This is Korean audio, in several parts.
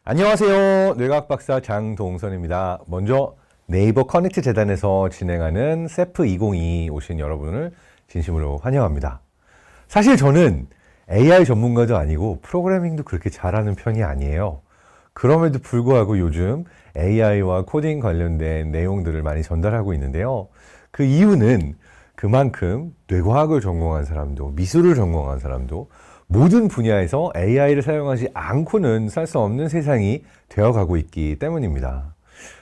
안녕하세요. 뇌과학 박사 장동선입니다. 먼저 네이버 커넥트 재단에서 진행하는 세프 2022 오신 여러분을 진심으로 환영합니다. 사실 저는 AI 전문가도 아니고 프로그래밍도 그렇게 잘하는 편이 아니에요. 그럼에도 불구하고 요즘 AI와 코딩 관련된 내용들을 많이 전달하고 있는데요. 그 이유는 그만큼 뇌과학을 전공한 사람도 미술을 전공한 사람도 모든 분야에서 AI를 사용하지 않고는 살 수 없는 세상이 되어가고 있기 때문입니다.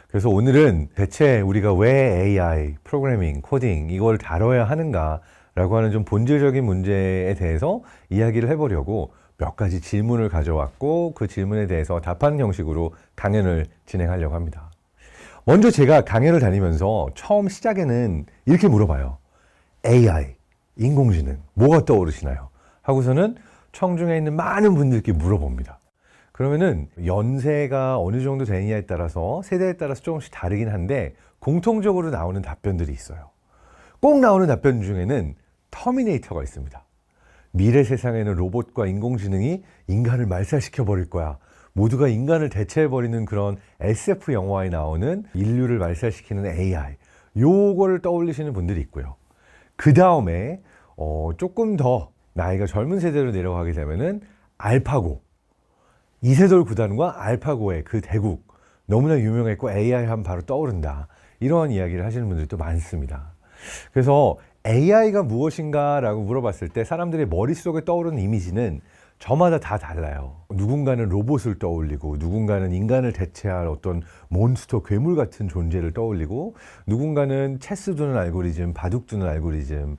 그래서 오늘은 대체 우리가 왜 AI, 프로그래밍, 코딩 이걸 다뤄야 하는가라고 하는 좀 본질적인 문제에 대해서 이야기를 해보려고 몇 가지 질문을 가져왔고 그 질문에 대해서 답하는 형식으로 강연을 진행하려고 합니다. 먼저 제가 강연을 다니면서 처음 시작에는 이렇게 물어봐요. AI, 인공지능, 뭐가 떠오르시나요? 하고서는 청중에 있는 많은 분들께 물어봅니다. 그러면은 연세가 어느 정도 되느냐에 따라서 세대에 따라서 조금씩 다르긴 한데 공통적으로 나오는 답변들이 있어요. 꼭 나오는 답변 중에는 터미네이터가 있습니다. 미래 세상에는 로봇과 인공지능이 인간을 말살시켜 버릴 거야. 모두가 인간을 대체해버리는 그런 SF 영화에 나오는 인류를 말살시키는 AI. 요거를 떠올리시는 분들이 있고요. 그 다음에 조금 더 나이가 젊은 세대로 내려가게 되면은 알파고, 이세돌 구단과 알파고의 그 대국 너무나 유명했고 AI 하면 바로 떠오른다. 이러한 이야기를 하시는 분들이 또 많습니다. 그래서 AI가 무엇인가 라고 물어봤을 때 사람들의 머릿속에 떠오르는 이미지는 저마다 다 달라요. 누군가는 로봇을 떠올리고 누군가는 인간을 대체할 어떤 몬스터 괴물 같은 존재를 떠올리고 누군가는 체스 두는 알고리즘, 바둑 두는 알고리즘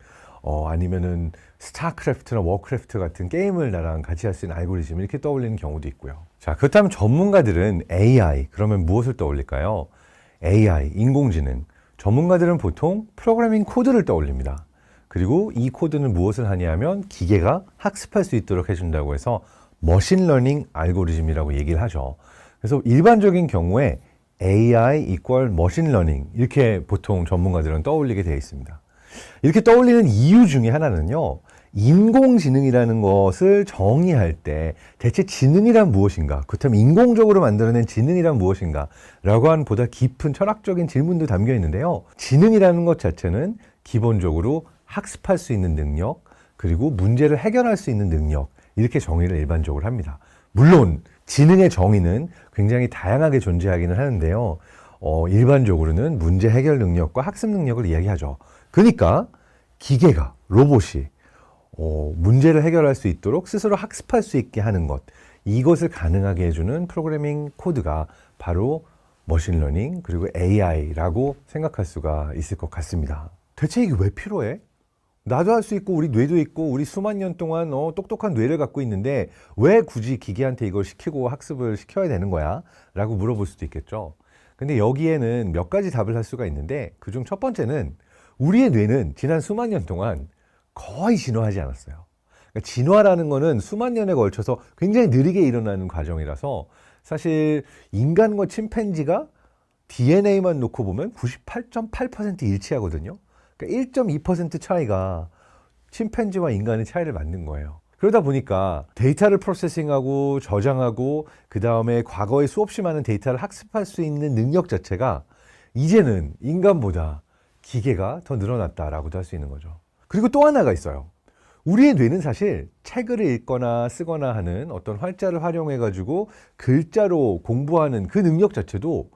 아니면은 스타크래프트나 워크래프트 같은 게임을 나랑 같이 할 수 있는 알고리즘 이렇게 떠올리는 경우도 있고요. 자, 그렇다면 전문가들은 AI 그러면 무엇을 떠올릴까요? AI, 인공지능. 전문가들은 보통 프로그래밍 코드를 떠올립니다. 그리고 이 코드는 무엇을 하냐면 기계가 학습할 수 있도록 해준다고 해서 머신러닝 알고리즘이라고 얘기를 하죠. 그래서 일반적인 경우에 AI 이퀄 머신러닝 이렇게 보통 전문가들은 떠올리게 되어 있습니다. 이렇게 떠올리는 이유 중에 하나는요. 인공지능이라는 것을 정의할 때 대체 지능이란 무엇인가? 그렇다면 인공적으로 만들어낸 지능이란 무엇인가? 라고 하는 보다 깊은 철학적인 질문도 담겨 있는데요. 지능이라는 것 자체는 기본적으로 학습할 수 있는 능력, 그리고 문제를 해결할 수 있는 능력, 이렇게 정의를 일반적으로 합니다. 물론 지능의 정의는 굉장히 다양하게 존재하기는 하는데요. 일반적으로는 문제 해결 능력과 학습 능력을 이야기하죠. 그러니까 기계가, 로봇이 문제를 해결할 수 있도록 스스로 학습할 수 있게 하는 것, 이것을 가능하게 해주는 프로그래밍 코드가 바로 머신러닝 그리고 AI라고 생각할 수가 있을 것 같습니다. 대체 이게 왜 필요해? 나도 할 수 있고 우리 뇌도 있고 우리 수만 년 동안 똑똑한 뇌를 갖고 있는데 왜 굳이 기계한테 이걸 시키고 학습을 시켜야 되는 거야? 라고 물어볼 수도 있겠죠. 근데 여기에는 몇 가지 답을 할 수가 있는데 그중 첫 번째는 우리의 뇌는 지난 수만 년 동안 거의 진화하지 않았어요. 그러니까 진화라는 거는 수만 년에 걸쳐서 굉장히 느리게 일어나는 과정이라서 사실 인간과 침팬지가 DNA만 놓고 보면 98.8% 일치하거든요. 그러니까 1.2% 차이가 침팬지와 인간의 차이를 만든 거예요. 그러다 보니까 데이터를 프로세싱하고 저장하고 그 다음에 과거에 수없이 많은 데이터를 학습할 수 있는 능력 자체가 이제는 인간보다 기계가 더 늘어났다라고도 할 수 있는 거죠. 그리고 또 하나가 있어요. 우리의 뇌는 사실 책을 읽거나 쓰거나 하는 어떤 활자를 활용해 가지고 글자로 공부하는 그 능력 자체도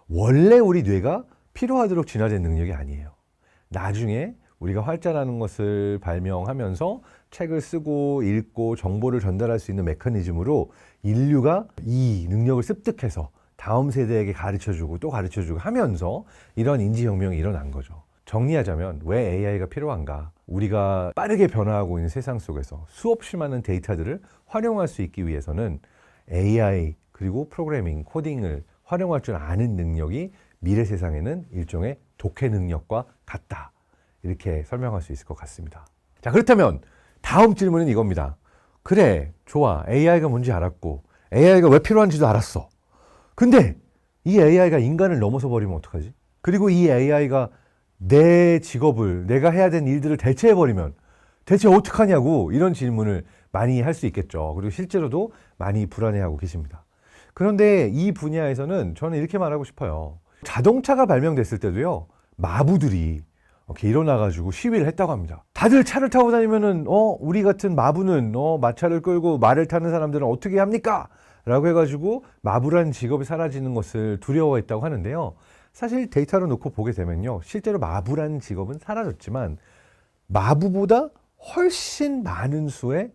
원래 우리 뇌가 필요하도록 진화된 능력이 아니에요. 나중에 우리가 활자라는 것을 발명하면서 책을 쓰고 읽고 정보를 전달할 수 있는 메커니즘으로 인류가 이 능력을 습득해서 다음 세대에게 가르쳐주고 또 가르쳐주고 하면서 이런 인지혁명이 일어난 거죠. 정리하자면 왜 AI가 필요한가? 우리가 빠르게 변화하고 있는 세상 속에서 수없이 많은 데이터들을 활용할 수 있기 위해서는 AI 그리고 프로그래밍, 코딩을 활용할 줄 아는 능력이 미래 세상에는 일종의 독해 능력과 같다. 이렇게 설명할 수 있을 것 같습니다. 자, 그렇다면 다음 질문은 이겁니다. 그래, 좋아. AI가 뭔지 알았고 AI가 왜 필요한지도 알았어. 근데 이 AI가 인간을 넘어서 버리면 어떡하지? 그리고 이 AI가 내 직업을, 내가 해야 되는 일들을 대체해버리면 대체 어떡하냐고 이런 질문을 많이 할 수 있겠죠. 그리고 실제로도 많이 불안해하고 계십니다. 그런데 이 분야에서는 저는 이렇게 말하고 싶어요. 자동차가 발명됐을 때도요, 마부들이 이렇게 일어나가지고 시위를 했다고 합니다. 다들 차를 타고 다니면은, 우리 같은 마부는, 마차를 끌고 말을 타는 사람들은 어떻게 합니까? 라고 해가지고 마부라는 직업이 사라지는 것을 두려워했다고 하는데요. 사실 데이터로 놓고 보게 되면요, 실제로 마부라는 직업은 사라졌지만 마부보다 훨씬 많은 수의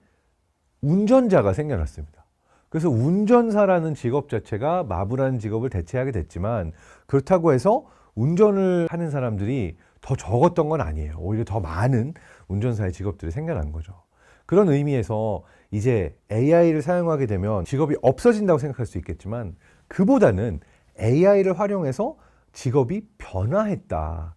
운전자가 생겨났습니다. 그래서 운전사라는 직업 자체가 마부라는 직업을 대체하게 됐지만, 그렇다고 해서 운전을 하는 사람들이 더 적었던 건 아니에요. 오히려 더 많은 운전사의 직업들이 생겨난 거죠. 그런 의미에서 이제 AI를 사용하게 되면 직업이 없어진다고 생각할 수 있겠지만, 그보다는 AI를 활용해서 직업이 변화했다라고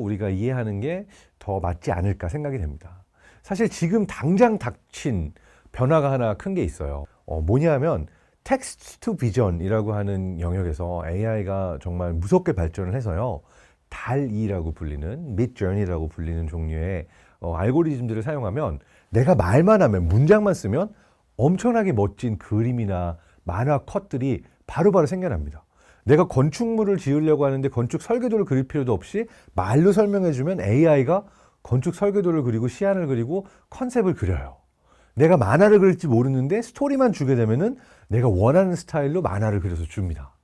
우리가 이해하는 게 더 맞지 않을까 생각이 됩니다. 사실 지금 당장 닥친 변화가 하나 큰 게 있어요. 뭐냐면 텍스트 투 비전이라고 하는 영역에서 AI가 정말 무섭게 발전을 해서요, 달2라고 불리는, midjourney라고 불리는 종류의 알고리즘들을 사용하면 내가 말만 하면, 문장만 쓰면 엄청나게 멋진 그림이나 만화 컷들이 바로바로 생겨납니다. 내가 건축물을 지으려고 하는데 건축 설계도를 그릴 필요도 없이 말로 설명해주면 AI가 건축 설계도를 그리고 시안을 그리고 컨셉을 그려요. 내가 만화를 그릴지 모르는데 스토리만 주게 되면은 내가 원하는 스타일로 만화를 그려서 줍니다.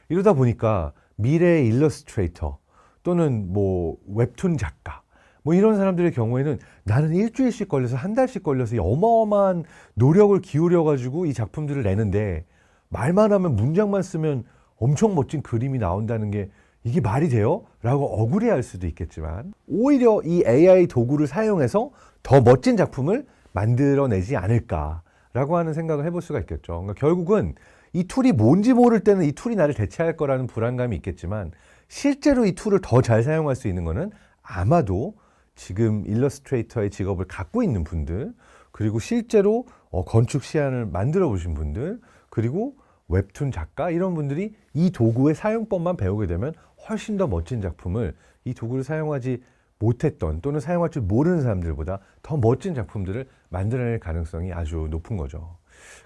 이러다 보니까 미래의 일러스트레이터 또는 뭐 웹툰 작가, 뭐 이런 사람들의 경우에는 나는 일주일씩 걸려서 한 달씩 걸려서 어마어마한 노력을 기울여 가지고 이 작품들을 내는데, 말만 하면 문장만 쓰면 엄청 멋진 그림이 나온다는 게 이게 말이 돼요? 라고 억울해할 수도 있겠지만, 오히려 이 AI 도구를 사용해서 더 멋진 작품을 만들어내지 않을까라고 하는 생각을 해볼 수가 있겠죠. 그러니까 결국은 이 툴이 뭔지 모를 때는 이 툴이 나를 대체할 거라는 불안감이 있겠지만, 실제로 이 툴을 더 잘 사용할 수 있는 거는 아마도 지금 일러스트레이터의 직업을 갖고 있는 분들, 그리고 실제로 건축 시안을 만들어 보신 분들, 그리고 웹툰 작가, 이런 분들이 이 도구의 사용법만 배우게 되면 훨씬 더 멋진 작품을 이 도구를 사용하지 못했던, 또는 사용할 줄 모르는 사람들보다 더 멋진 작품들을 만들어낼 가능성이 아주 높은 거죠.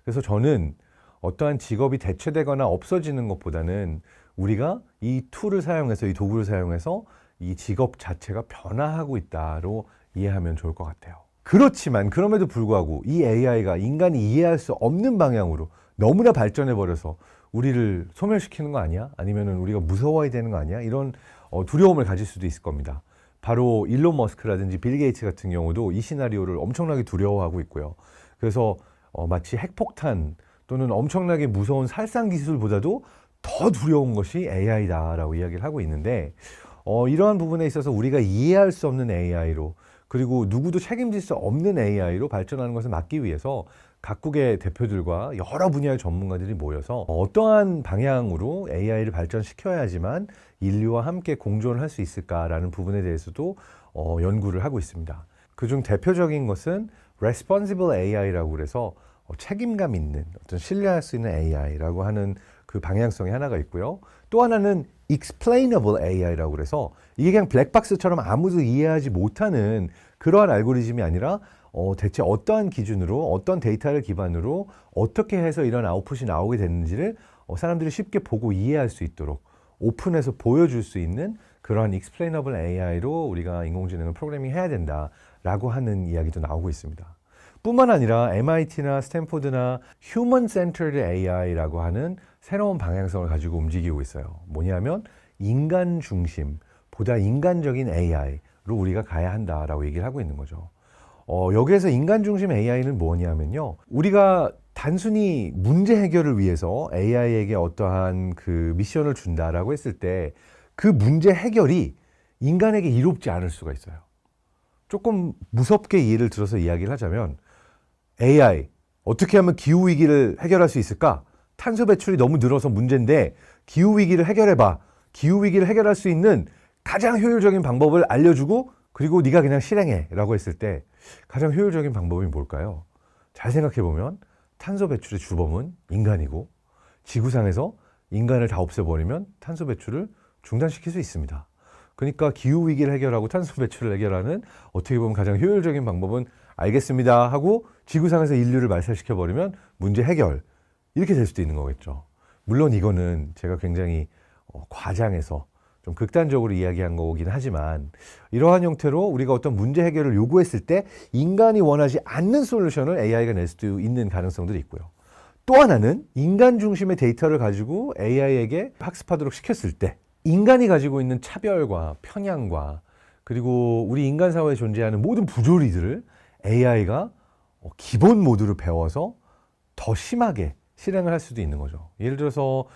그래서 저는 어떠한 직업이 대체되거나 없어지는 것보다는 우리가 이 툴을 사용해서, 이 도구를 사용해서 이 직업 자체가 변화하고 있다로 이해하면 좋을 것 같아요. 그렇지만 그럼에도 불구하고 이 AI가 인간이 이해할 수 없는 방향으로 너무나 발전해 버려서 우리를 소멸시키는 거 아니야? 아니면은 우리가 무서워야 되는 거 아니야? 이런 두려움을 가질 수도 있을 겁니다. 바로 일론 머스크라든지 빌 게이츠 같은 경우도 이 시나리오를 엄청나게 두려워하고 있고요. 그래서 마치 핵폭탄 또는 엄청나게 무서운 살상 기술보다도 더 두려운 것이 AI다라고 이야기를 하고 있는데, 이러한 부분에 있어서 우리가 이해할 수 없는 AI로, 그리고 누구도 책임질 수 없는 AI로 발전하는 것을 막기 위해서 각국의 대표들과 여러 분야의 전문가들이 모여서 어떠한 방향으로 AI를 발전시켜야지만 인류와 함께 공존을 할 수 있을까라는 부분에 대해서도 연구를 하고 있습니다. 그중 대표적인 것은 Responsible AI라고 그래서 책임감 있는, 어떤 신뢰할 수 있는 AI라고 하는 그 방향성이 하나가 있고요. 또 하나는 Explainable AI라고 그래서 이게 그냥 블랙박스처럼 아무도 이해하지 못하는 그러한 알고리즘이 아니라 대체 어떠한 기준으로, 어떤 데이터를 기반으로 어떻게 해서 이런 아웃풋이 나오게 됐는지를 사람들이 쉽게 보고 이해할 수 있도록 오픈해서 보여줄 수 있는 그러한 Explainable AI로 우리가 인공지능을 프로그래밍 해야 된다라고 하는 이야기도 나오고 있습니다. 뿐만 아니라 MIT나 스탠포드나 Human Centered AI라고 하는 새로운 방향성을 가지고 움직이고 있어요. 뭐냐면 인간 중심, 보다 인간적인 AI로 우리가 가야 한다라고 얘기를 하고 있는 거죠. 여기에서 인간 중심 AI는 뭐냐면요, 우리가 단순히 문제 해결을 위해서 AI에게 어떠한 그 미션을 준다라고 했을 때 그 문제 해결이 인간에게 이롭지 않을 수가 있어요. 조금 무섭게 예를 들어서 이야기를 하자면, AI 어떻게 하면 기후 위기를 해결할 수 있을까? 탄소 배출이 너무 늘어서 문제인데 기후 위기를 해결해봐. 기후 위기를 해결할 수 있는 가장 효율적인 방법을 알려주고 그리고 네가 그냥 실행해라고 했을 때 가장 효율적인 방법이 뭘까요? 잘 생각해보면 탄소 배출의 주범은 인간이고, 지구상에서 인간을 다 없애버리면 탄소 배출을 중단시킬 수 있습니다. 그러니까 기후 위기를 해결하고 탄소 배출을 해결하는 어떻게 보면 가장 효율적인 방법은 알겠습니다 하고 지구상에서 인류를 말살시켜버리면 문제 해결, 이렇게 될 수도 있는 거겠죠. 물론 이거는 제가 굉장히 과장해서 좀 극단적으로 이야기한 거긴 하지만 이러한 형태로 우리가 어떤 문제 해결을 요구했을 때 인간이 원하지 않는 솔루션을 AI가 낼 수도 있는 가능성들이 있고요. 또 하나는 인간 중심의 데이터를 가지고 AI에게 학습하도록 시켰을 때 인간이 가지고 있는 차별과 편향과 그리고 우리 인간 사회에 존재하는 모든 부조리들을 AI가 기본 모드로 배워서 더 심하게 실행을 할 수도 있는 거죠. 예를 들어서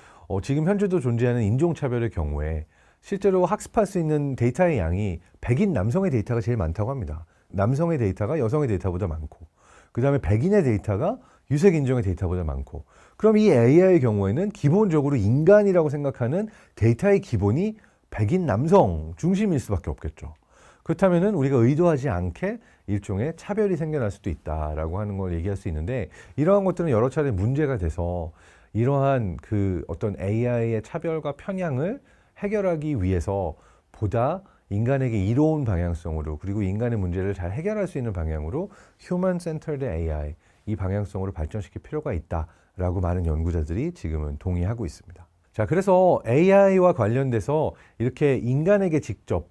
지금 현재도 존재하는 인종차별의 경우에 실제로 학습할 수 있는 데이터의 양이 백인 남성의 데이터가 제일 많다고 합니다. 남성의 데이터가 여성의 데이터보다 많고 그 다음에 백인의 데이터가 유색 인종의 데이터보다 많고 그럼 이 AI의 경우에는 기본적으로 인간이라고 생각하는 데이터의 기본이 백인 남성 중심일 수밖에 없겠죠. 그렇다면은 우리가 의도하지 않게 일종의 차별이 생겨날 수도 있다라고 하는 걸 얘기할 수 있는데 이러한 것들은 여러 차례 문제가 돼서 이러한 그 어떤 AI의 차별과 편향을 해결하기 위해서 보다 인간에게 이로운 방향성으로 그리고 인간의 문제를 잘 해결할 수 있는 방향으로 Human Centered AI 이 방향성으로 발전시킬 필요가 있다라고 많은 연구자들이 지금은 동의하고 있습니다. 자, 그래서 AI와 관련돼서 이렇게 인간에게 직접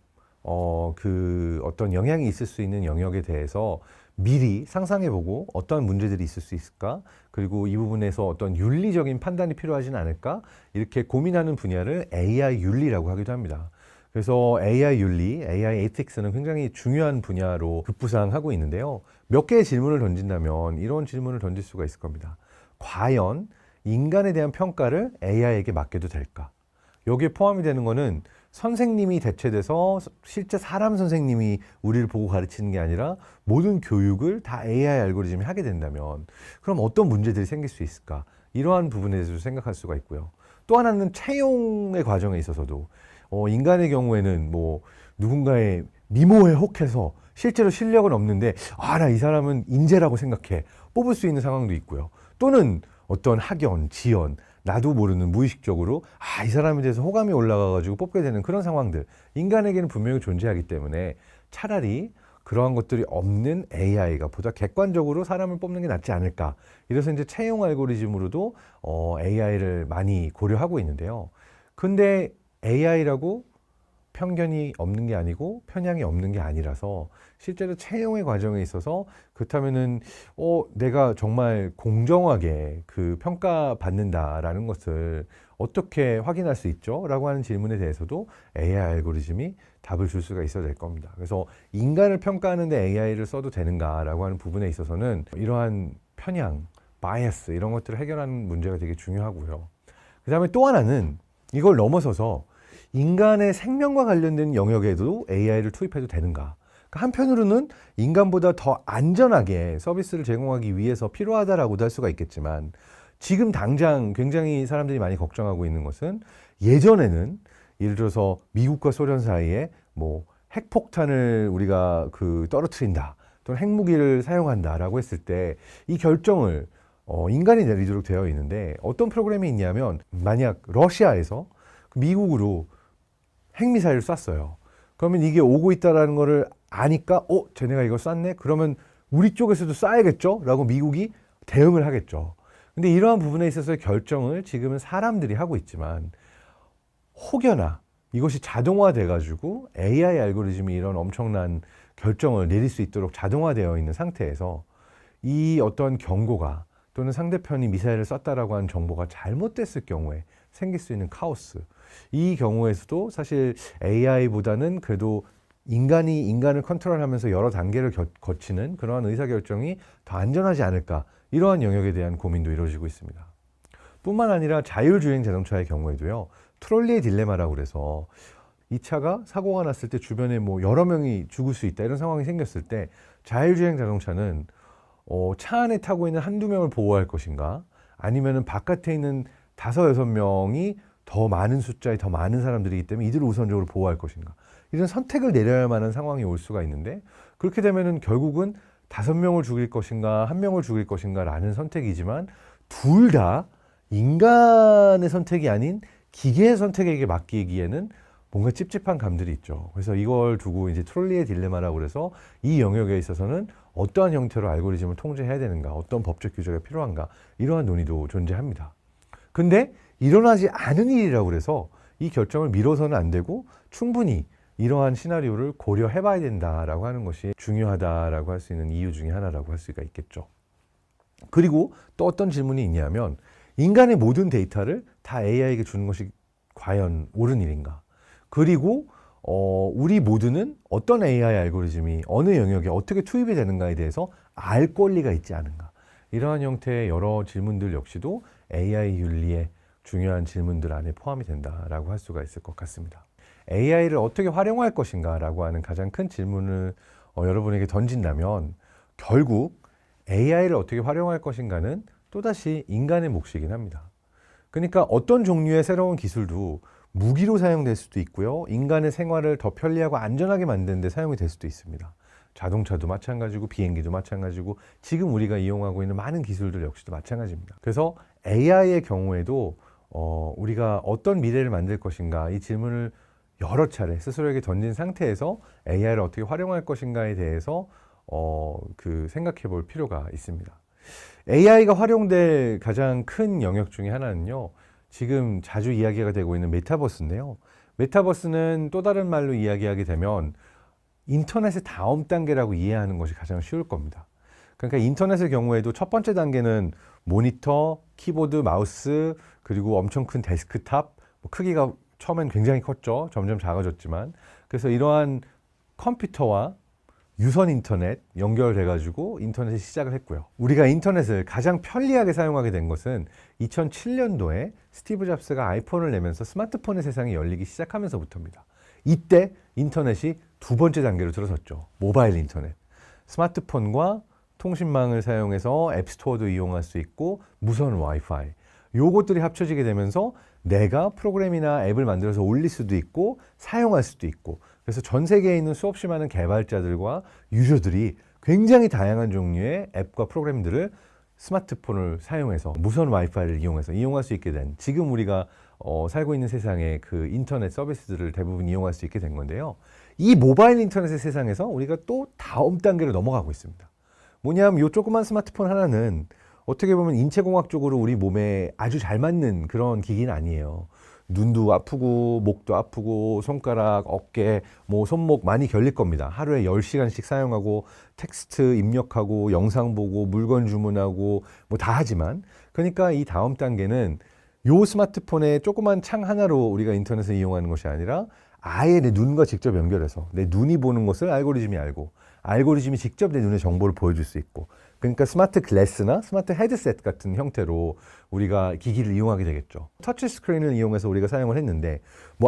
그 어떤 영향이 있을 수 있는 영역에 대해서 미리 상상해보고 어떤 문제들이 있을 수 있을까? 그리고 이 부분에서 어떤 윤리적인 판단이 필요하진 않을까? 이렇게 고민하는 분야를 AI 윤리라고 하기도 합니다. 그래서 AI 윤리, AI 에틱스는 굉장히 중요한 분야로 급부상하고 있는데요. 몇 개의 질문을 던진다면 이런 질문을 던질 수가 있을 겁니다. 과연 인간에 대한 평가를 AI에게 맡겨도 될까? 여기에 포함이 되는 거는 선생님이 대체돼서 실제 사람 선생님이 우리를 보고 가르치는 게 아니라 모든 교육을 다 AI 알고리즘이 하게 된다면 그럼 어떤 문제들이 생길 수 있을까? 이러한 부분에 대해서 생각할 수가 있고요. 또 하나는 채용의 과정에 있어서도 인간의 경우에는 뭐 누군가의 미모에 혹해서 실제로 실력은 없는데 나 이 사람은 인재라고 생각해 뽑을 수 있는 상황도 있고요. 또는 어떤 학연, 지연, 나도 모르는 무의식적으로 이 사람에 대해서 호감이 올라가가지고 뽑게 되는 그런 상황들 인간에게는 분명히 존재하기 때문에 차라리 그러한 것들이 없는 AI가 보다 객관적으로 사람을 뽑는 게 낫지 않을까. 이래서 이제 채용 알고리즘으로도 AI를 많이 고려하고 있는데요. 근데 AI라고 편견이 없는 게 아니고 편향이 없는 게 아니라서 실제로 채용의 과정에 있어서 그렇다면은 내가 정말 공정하게 그 평가받는다라는 것을 어떻게 확인할 수 있죠? 라고 하는 질문에 대해서도 AI 알고리즘이 답을 줄 수가 있어야 될 겁니다. 그래서 인간을 평가하는데 AI를 써도 되는가라고 하는 부분에 있어서는 이러한 편향, 바이어스 이런 것들을 해결하는 문제가 되게 중요하고요. 그 다음에 또 하나는 이걸 넘어서서 인간의 생명과 관련된 영역에도 AI를 투입해도 되는가? 그러니까 한편으로는 인간보다 더 안전하게 서비스를 제공하기 위해서 필요하다라고도 할 수가 있겠지만 지금 당장 굉장히 사람들이 많이 걱정하고 있는 것은 예전에는 예를 들어서 미국과 소련 사이에 뭐 핵폭탄을 우리가 떨어뜨린다 또는 핵무기를 사용한다라고 했을 때 이 결정을 인간이 내리도록 되어 있는데 어떤 프로그램이 있냐면 만약 러시아에서 미국으로 핵미사일을 쐈어요. 그러면 이게 오고 있다는 거를 아니까 쟤네가 이걸 쐈네? 그러면 우리 쪽에서도 쏴야겠죠? 라고 미국이 대응을 하겠죠. 근데 이러한 부분에 있어서의 결정을 지금은 사람들이 하고 있지만 혹여나 이것이 자동화돼 가지고 AI 알고리즘이 이런 엄청난 결정을 내릴 수 있도록 자동화되어 있는 상태에서 이 어떤 경고가 또는 상대편이 미사일을 쐈다라고 하는 정보가 잘못됐을 경우에 생길 수 있는 카오스, 이 경우에서도 사실 AI보다는 그래도 인간이 인간을 컨트롤하면서 여러 단계를 거치는 그러한 의사결정이 더 안전하지 않을까, 이러한 영역에 대한 고민도 이루어지고 있습니다. 뿐만 아니라 자율주행 자동차의 경우에도요, 트롤리의 딜레마라고 그래서 이 차가 사고가 났을 때 주변에 뭐 여러 명이 죽을 수 있다 이런 상황이 생겼을 때 자율주행 자동차는 차 안에 타고 있는 한두 명을 보호할 것인가, 아니면은 바깥에 있는 5, 6명이 더 많은 숫자의 더 많은 사람들이기 때문에 이들을 우선적으로 보호할 것인가, 이런 선택을 내려야 하는 상황이 올 수가 있는데, 그렇게 되면은 결국은 5명을 죽일 것인가 1명을 죽일 것인가 라는 선택이지만 둘 다 인간의 선택이 아닌 기계의 선택에게 맡기기에는 뭔가 찝찝한 감들이 있죠. 그래서 이걸 두고 이제 트롤리의 딜레마라고 그래서 이 영역에 있어서는 어떠한 형태로 알고리즘을 통제해야 되는가, 어떤 법적 규제가 필요한가, 이러한 논의도 존재합니다. 근데 일어나지 않은 일이라고 그래서 이 결정을 미뤄서는 안 되고 충분히 이러한 시나리오를 고려해 봐야 된다라고 하는 것이 중요하다라고 할 수 있는 이유 중에 하나라고 할 수가 있겠죠. 그리고 또 어떤 질문이 있냐면 인간의 모든 데이터를 다 AI에게 주는 것이 과연 옳은 일인가? 그리고 우리 모두는 어떤 AI 알고리즘이 어느 영역에 어떻게 투입이 되는가에 대해서 알 권리가 있지 않은가? 이러한 형태의 여러 질문들 역시도 AI 윤리의 중요한 질문들 안에 포함이 된다라고 할 수가 있을 것 같습니다. AI를 어떻게 활용할 것인가라고 하는 가장 큰 질문을 여러분에게 던진다면 결국 AI를 어떻게 활용할 것인가는 또다시 인간의 몫이긴 합니다. 그러니까 어떤 종류의 새로운 기술도 무기로 사용될 수도 있고요. 인간의 생활을 더 편리하고 안전하게 만드는 데 사용이 될 수도 있습니다. 자동차도 마찬가지고 비행기도 마찬가지고 지금 우리가 이용하고 있는 많은 기술들 역시도 마찬가지입니다. 그래서 AI의 경우에도 우리가 어떤 미래를 만들 것인가 이 질문을 여러 차례 스스로에게 던진 상태에서 AI를 어떻게 활용할 것인가에 대해서 생각해 볼 필요가 있습니다. AI가 활용될 가장 큰 영역 중에 하나는요. 지금 자주 이야기가 되고 있는 메타버스인데요. 메타버스는 또 다른 말로 이야기하게 되면 인터넷의 다음 단계라고 이해하는 것이 가장 쉬울 겁니다. 그러니까 인터넷의 경우에도 첫 번째 단계는 모니터, 키보드, 마우스, 그리고 엄청 큰 데스크탑, 크기가 처음엔 굉장히 컸죠. 점점 작아졌지만. 그래서 이러한 컴퓨터와 유선 인터넷 연결돼가지고 인터넷이 시작을 했고요. 우리가 인터넷을 가장 편리하게 사용하게 된 것은 2007년도에 스티브 잡스가 아이폰을 내면서 스마트폰의 세상이 열리기 시작하면서부터입니다. 이때 인터넷이 두 번째 단계로 들어섰죠. 모바일 인터넷. 스마트폰과 통신망을 사용해서 앱스토어도 이용할 수 있고 무선 와이파이. 요것들이 합쳐지게 되면서 내가 프로그램이나 앱을 만들어서 올릴 수도 있고 사용할 수도 있고 그래서 전 세계에 있는 수없이 많은 개발자들과 유저들이 굉장히 다양한 종류의 앱과 프로그램들을 스마트폰을 사용해서 무선 와이파이를 이용해서 이용할 수 있게 된 지금 우리가 살고 있는 세상의 그 인터넷 서비스들을 대부분 이용할 수 있게 된 건데요. 이 모바일 인터넷의 세상에서 우리가 또 다음 단계로 넘어가고 있습니다. 뭐냐면 이 조그만 스마트폰 하나는 어떻게 보면 인체공학적으로 우리 몸에 아주 잘 맞는 그런 기기는 아니에요. 눈도 아프고 목도 아프고 손가락, 어깨, 손목 많이 결릴 겁니다. 하루에 10시간씩 사용하고 텍스트 입력하고 영상 보고 물건 주문하고 다 하지만 그러니까 이 다음 단계는 요 스마트폰의 조그만 창 하나로 우리가 인터넷을 이용하는 것이 아니라 아예 내 눈과 직접 연결해서 내 눈이 보는 것을 알고리즘이 알고 알고리즘이 직접 내 눈에 정보를 보여줄 수 있고 그러니까 스마트 글래스나 스마트 헤드셋 같은 형태로 우리가 기기를 이용하게 되겠죠. 터치 스크린을 이용해서 우리가 사용을 했는데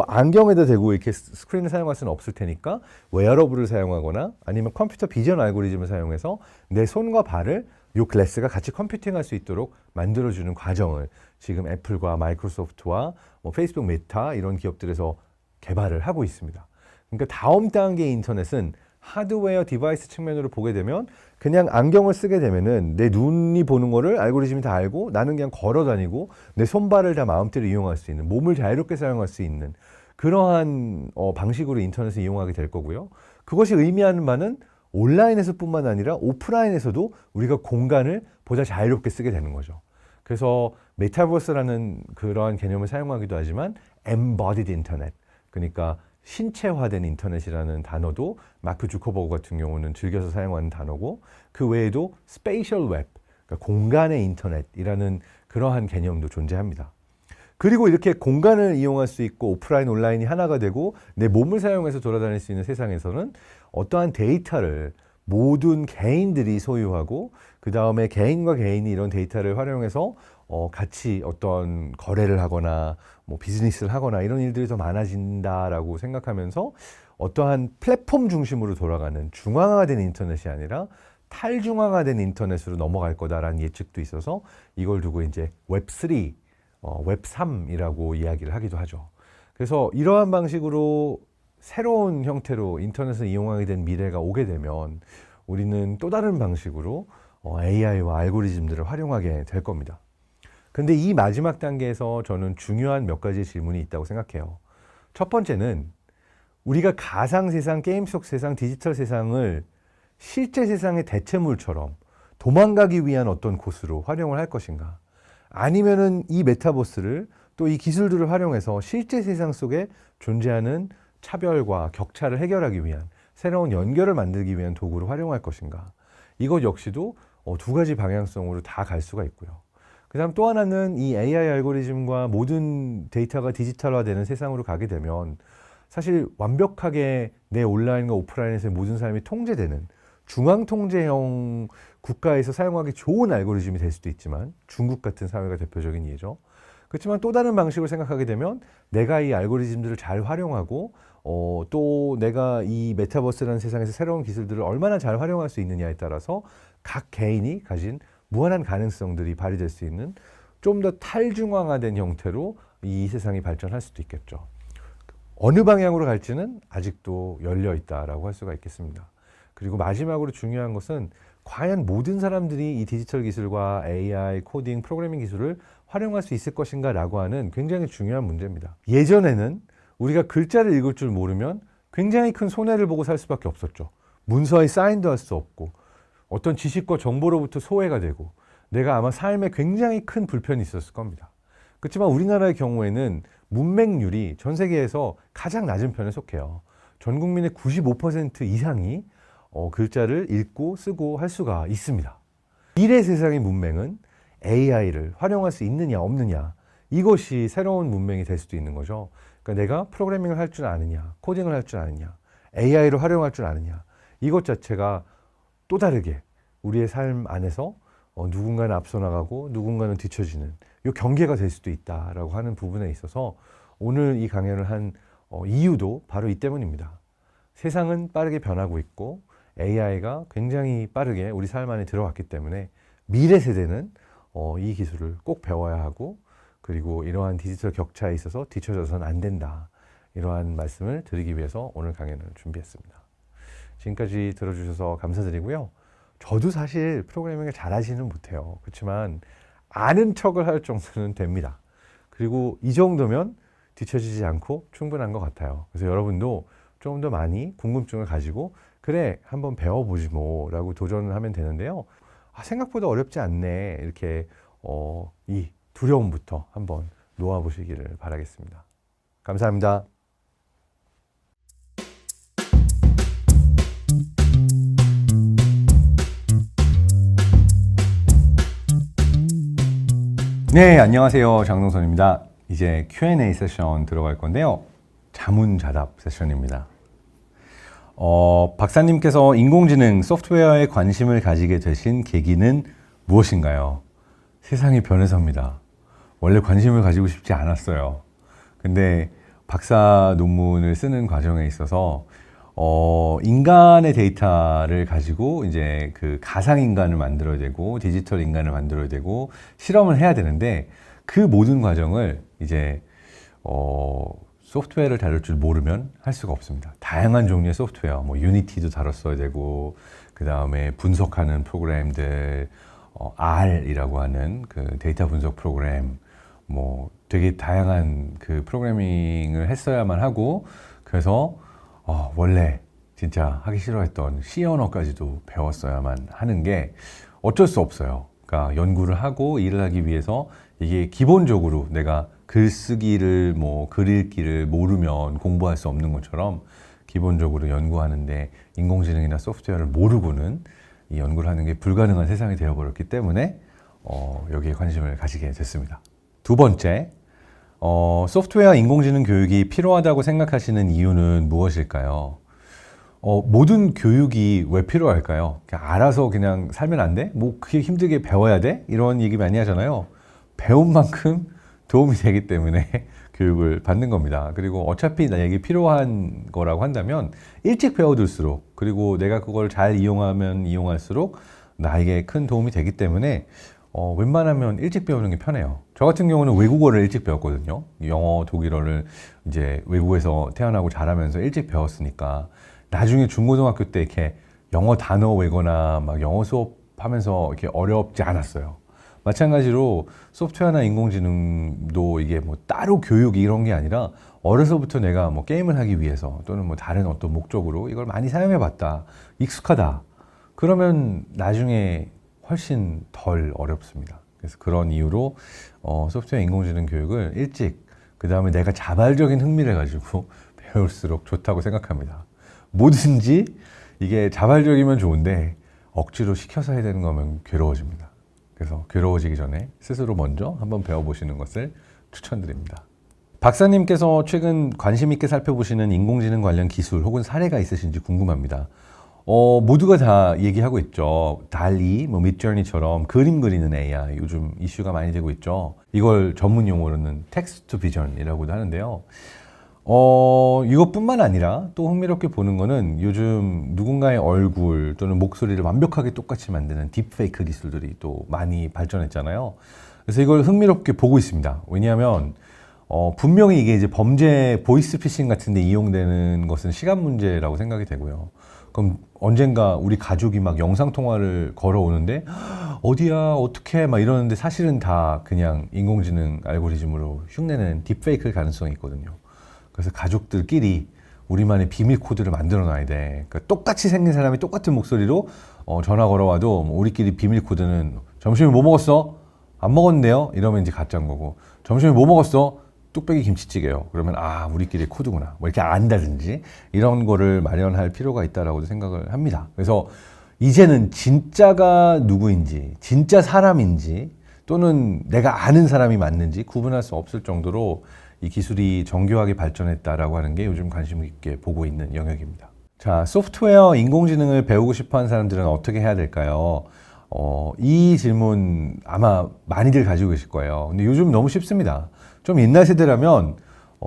안경에다 대고 이렇게 스크린을 사용할 수는 없을 테니까 웨어러블을 사용하거나 아니면 컴퓨터 비전 알고리즘을 사용해서 내 손과 발을 요 글래스가 같이 컴퓨팅할 수 있도록 만들어주는 과정을 지금 애플과 마이크로소프트와 페이스북 메타 이런 기업들에서 개발을 하고 있습니다. 그러니까 다음 단계의 인터넷은 하드웨어 디바이스 측면으로 보게 되면 그냥 안경을 쓰게 되면은 내 눈이 보는 거를 알고리즘이 다 알고 나는 그냥 걸어 다니고 내 손발을 다 마음대로 이용할 수 있는 몸을 자유롭게 사용할 수 있는 그러한 방식으로 인터넷을 이용하게 될 거고요. 그것이 의미하는 바는 온라인에서 뿐만 아니라 오프라인에서도 우리가 공간을 보다 자유롭게 쓰게 되는 거죠. 그래서 메타버스라는 그러한 개념을 사용하기도 하지만 embodied 인터넷 그러니까 신체화된 인터넷이라는 단어도 마크 주커버그 같은 경우는 즐겨서 사용하는 단어고 그 외에도 스페이셜 웹, 그러니까 공간의 인터넷이라는 그러한 개념도 존재합니다. 그리고 이렇게 공간을 이용할 수 있고 오프라인, 온라인이 하나가 되고 내 몸을 사용해서 돌아다닐 수 있는 세상에서는 어떠한 데이터를 모든 개인들이 소유하고 그 다음에 개인과 개인이 이런 데이터를 활용해서 같이 어떤 거래를 하거나 비즈니스를 하거나 이런 일들이 더 많아진다라고 생각하면서 어떠한 플랫폼 중심으로 돌아가는 중앙화된 인터넷이 아니라 탈중앙화된 인터넷으로 넘어갈 거다라는 예측도 있어서 이걸 두고 이제 웹3, 웹3이라고 이야기를 하기도 하죠. 그래서 이러한 방식으로 새로운 형태로 인터넷을 이용하게 된 미래가 오게 되면 우리는 또 다른 방식으로 AI와 알고리즘들을 활용하게 될 겁니다. 근데 이 마지막 단계에서 저는 중요한 몇 가지 질문이 있다고 생각해요. 첫 번째는 우리가 가상 세상, 게임 속 세상, 디지털 세상을 실제 세상의 대체물처럼 도망가기 위한 어떤 곳으로 활용을 할 것인가? 아니면은 이 메타버스를 또 이 기술들을 활용해서 실제 세상 속에 존재하는 차별과 격차를 해결하기 위한 새로운 연결을 만들기 위한 도구로 활용할 것인가? 이것 역시도 두 가지 방향성으로 다 갈 수가 있고요. 그 다음 또 하나는 이 AI 알고리즘과 모든 데이터가 디지털화되는 세상으로 가게 되면 사실 완벽하게 내 온라인과 오프라인에서의 모든 삶이 통제되는 중앙 통제형 국가에서 사용하기 좋은 알고리즘이 될 수도 있지만 중국 같은 사회가 대표적인 예죠. 그렇지만 또 다른 방식으로 생각하게 되면 내가 이 알고리즘들을 잘 활용하고 또 내가 이 메타버스라는 세상에서 새로운 기술들을 얼마나 잘 활용할 수 있느냐에 따라서 각 개인이 가진 무한한 가능성들이 발휘될 수 있는 좀 더 탈중앙화된 형태로 이 세상이 발전할 수도 있겠죠. 어느 방향으로 갈지는 아직도 열려 있다라고 할 수가 있겠습니다. 그리고 마지막으로 중요한 것은 과연 모든 사람들이 이 디지털 기술과 AI, 코딩, 프로그래밍 기술을 활용할 수 있을 것인가 라고 하는 굉장히 중요한 문제입니다. 예전에는 우리가 글자를 읽을 줄 모르면 굉장히 큰 손해를 보고 살 수밖에 없었죠. 문서에 사인도 할 수 없고 어떤 지식과 정보로부터 소외가 되고 내가 아마 삶에 굉장히 큰 불편이 있었을 겁니다. 그렇지만 우리나라의 경우에는 문맹률이 전 세계에서 가장 낮은 편에 속해요. 전 국민의 95% 이상이 글자를 읽고 쓰고 할 수가 있습니다. 미래 세상의 문맹은 AI를 활용할 수 있느냐 없느냐, 이것이 새로운 문맹이 될 수도 있는 거죠. 그러니까 내가 프로그래밍을 할 줄 아느냐, 코딩을 할 줄 아느냐, AI를 활용할 줄 아느냐, 이것 자체가 또 다르게 우리의 삶 안에서 누군가는 앞서 나가고 누군가는 뒤처지는 이 경계가 될 수도 있다라고 하는 부분에 있어서 오늘 이 강연을 한 이유도 바로 이 때문입니다. 세상은 빠르게 변하고 있고 AI가 굉장히 빠르게 우리 삶 안에 들어왔기 때문에 미래 세대는 이 기술을 꼭 배워야 하고, 그리고 이러한 디지털 격차에 있어서 뒤처져서는 안 된다, 이러한 말씀을 드리기 위해서 오늘 강연을 준비했습니다. 지금까지 들어주셔서 감사드리고요. 저도 사실 프로그래밍을 잘하지는 못해요. 그렇지만 아는 척을 할 정도는 됩니다. 그리고 이 정도면 뒤처지지 않고 충분한 것 같아요. 그래서 여러분도 좀 더 많이 궁금증을 가지고 그래 한번 배워보지 뭐 라고 도전을 하면 되는데요. 생각보다 어렵지 않네, 이렇게 이 두려움부터 한번 놓아보시기를 바라겠습니다. 감사합니다. 네, 안녕하세요. 장동선입니다. 이제 Q&A 세션 들어갈 건데요. 자문자답 세션입니다. 박사님께서 인공지능 소프트웨어에 관심을 가지게 되신 계기는 무엇인가요? 세상이 변해서입니다. 원래 관심을 가지고 싶지 않았어요. 근데 박사 논문을 쓰는 과정에 있어서 인간의 데이터를 가지고 이제 그 가상 인간을 만들어야 되고 디지털 인간을 만들어야 되고 실험을 해야 되는데 그 모든 과정을 이제 소프트웨어를 다룰 줄 모르면 할 수가 없습니다. 다양한 종류의 소프트웨어, 뭐 유니티도 다뤘어야 되고, 그 다음에 분석하는 프로그램들, R이라고 하는 그 데이터 분석 프로그램, 뭐 되게 다양한 그 프로그래밍을 했어야만 하고, 그래서 원래 진짜 하기 싫어했던 C 언어까지도 배웠어야만 하는 게 어쩔 수 없어요. 그러니까 연구를 하고 일을 하기 위해서 이게 기본적으로 내가 글쓰기를 글 읽기를 모르면 공부할 수 없는 것처럼 기본적으로 연구하는데 인공지능이나 소프트웨어를 모르고는 이 연구를 하는 게 불가능한 세상이 되어버렸기 때문에 여기에 관심을 가지게 됐습니다. 두 번째, 소프트웨어 인공지능 교육이 필요하다고 생각하시는 이유는 무엇일까요? 모든 교육이 왜 필요할까요? 그냥 알아서 그냥 살면 안 돼? 뭐 그게 힘들게 배워야 돼? 이런 얘기 많이 하잖아요. 배운 만큼 도움이 되기 때문에 교육을 받는 겁니다. 그리고 어차피 나에게 필요한 거라고 한다면 일찍 배워둘수록, 그리고 내가 그걸 잘 이용하면 이용할수록 나에게 큰 도움이 되기 때문에 웬만하면 일찍 배우는 게 편해요. 저 같은 경우는 외국어를 일찍 배웠거든요. 영어, 독일어를 이제 외국에서 태어나고 자라면서 일찍 배웠으니까 나중에 중고등학교 때 이렇게 영어 단어 외거나 막 영어 수업하면서 이렇게 어렵지 않았어요. 마찬가지로 소프트웨어나 인공지능도 이게 뭐 따로 교육 이런 게 아니라 어려서부터 내가 뭐 게임을 하기 위해서 또는 뭐 다른 어떤 목적으로 이걸 많이 사용해 봤다. 익숙하다. 그러면 나중에 훨씬 덜 어렵습니다. 그래서 그런 이유로 소프트웨어 인공지능 교육을 일찍 그 다음에 내가 자발적인 흥미를 가지고 배울수록 좋다고 생각합니다. 뭐든지 이게 자발적이면 좋은데 억지로 시켜서 해야 되는 거면 괴로워집니다. 그래서 괴로워지기 전에 스스로 먼저 한번 배워보시는 것을 추천드립니다. 박사님께서 최근 관심 있게 살펴보시는 인공지능 관련 기술 혹은 사례가 있으신지 궁금합니다. 모두가 다 얘기하고 있죠. 달리, 뭐 미드저니처럼 그림 그리는 AI 요즘 이슈가 많이 되고 있죠. 이걸 전문 용어로는 텍스트 투 비전이라고도 하는데요. 이것뿐만 아니라 또 흥미롭게 보는 거는 요즘 누군가의 얼굴 또는 목소리를 완벽하게 똑같이 만드는 딥페이크 기술들이 또 많이 발전했잖아요. 그래서 이걸 흥미롭게 보고 있습니다. 왜냐하면 분명히 이게 이제 범죄 보이스피싱 같은 데 이용되는 것은 시간 문제라고 생각이 되고요. 그럼 언젠가 우리 가족이 막 영상통화를 걸어오는데 어디야 어떻게 막 이러는데 사실은 다 그냥 인공지능 알고리즘으로 흉내내는 딥페이크일 가능성이 있거든요. 그래서 가족들끼리 우리만의 비밀 코드를 만들어 놔야 돼. 그러니까 똑같이 생긴 사람이 똑같은 목소리로 전화 걸어와도 뭐 우리끼리 비밀 코드는 점심에 뭐 먹었어? 안 먹었는데요? 이러면 이제 가짜인 거고 점심에 뭐 먹었어? 뚝배기 김치찌개요. 그러면 우리끼리 코드구나. 뭐 이렇게 안다든지 이런 거를 마련할 필요가 있다라고도 생각을 합니다. 그래서 이제는 진짜가 누구인지, 진짜 사람인지 또는 내가 아는 사람이 맞는지 구분할 수 없을 정도로 이 기술이 정교하게 발전했다라고 하는 게 요즘 관심 있게 보고 있는 영역입니다. 자, 소프트웨어 인공지능을 배우고 싶어 하는 사람들은 어떻게 해야 될까요? 이 질문 아마 많이들 가지고 계실 거예요. 근데 요즘 너무 쉽습니다. 좀 옛날 세대라면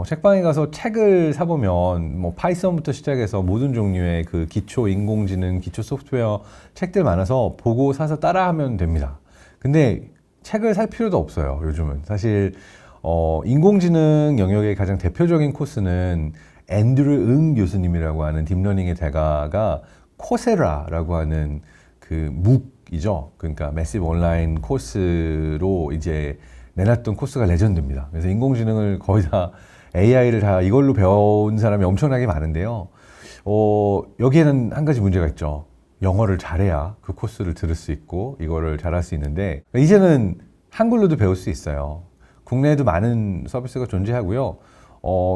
책방에 가서 책을 사보면 뭐 파이썬부터 시작해서 모든 종류의 그 기초 인공지능, 기초 소프트웨어 책들 많아서 보고 사서 따라하면 됩니다. 근데 책을 살 필요도 없어요. 요즘은 사실 인공지능 영역의 가장 대표적인 코스는 앤드류 응 교수님이라고 하는 딥러닝의 대가가 코세라라고 하는 그 묵이죠. 그러니까 매시브 온라인 코스로 이제 내놨던 코스가 레전드입니다. 그래서 인공지능을 거의 다 AI를 다 이걸로 배운 사람이 엄청나게 많은데요. 여기에는 한 가지 문제가 있죠. 영어를 잘해야 그 코스를 들을 수 있고 이거를 잘할 수 있는데 이제는 한글로도 배울 수 있어요. 국내에도 많은 서비스가 존재하고요.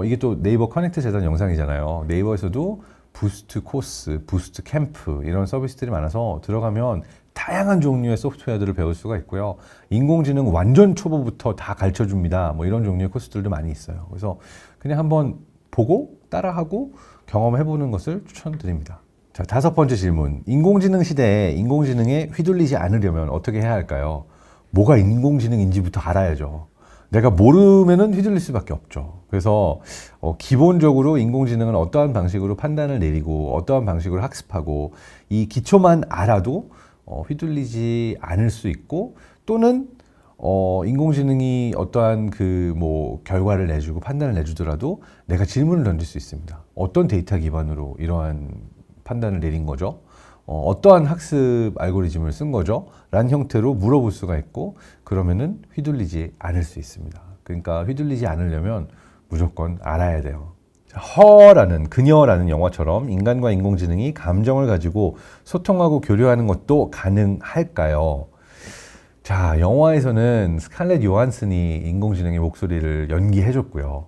이게 또 네이버 커넥트 재단 영상이잖아요. 네이버에서도 부스트 코스, 부스트 캠프 이런 서비스들이 많아서 들어가면 다양한 종류의 소프트웨어들을 배울 수가 있고요. 인공지능 완전 초보부터 다 가르쳐 줍니다. 뭐 이런 종류의 코스들도 많이 있어요. 그래서 그냥 한번 보고 따라하고 경험해 보는 것을 추천드립니다. 자, 5번째 질문. 인공지능 시대에 인공지능에 휘둘리지 않으려면 어떻게 해야 할까요? 뭐가 인공지능인지부터 알아야죠. 내가 모르면은 휘둘릴 수밖에 없죠. 그래서 기본적으로 인공지능은 어떠한 방식으로 판단을 내리고 어떠한 방식으로 학습하고 이 기초만 알아도 휘둘리지 않을 수 있고 또는 인공지능이 어떠한 그 뭐 결과를 내주고 판단을 내주더라도 내가 질문을 던질 수 있습니다. 어떤 데이터 기반으로 이러한 판단을 내린 거죠? 어떠한 학습 알고리즘을 쓴 거죠? 라는 형태로 물어볼 수가 있고 그러면은 휘둘리지 않을 수 있습니다. 그러니까 휘둘리지 않으려면 무조건 알아야 돼요. 허라는 그녀라는 영화처럼 인간과 인공지능이 감정을 가지고 소통하고 교류하는 것도 가능할까요? 자, 영화에서는 스칼렛 요한슨이 인공지능의 목소리를 연기해줬고요.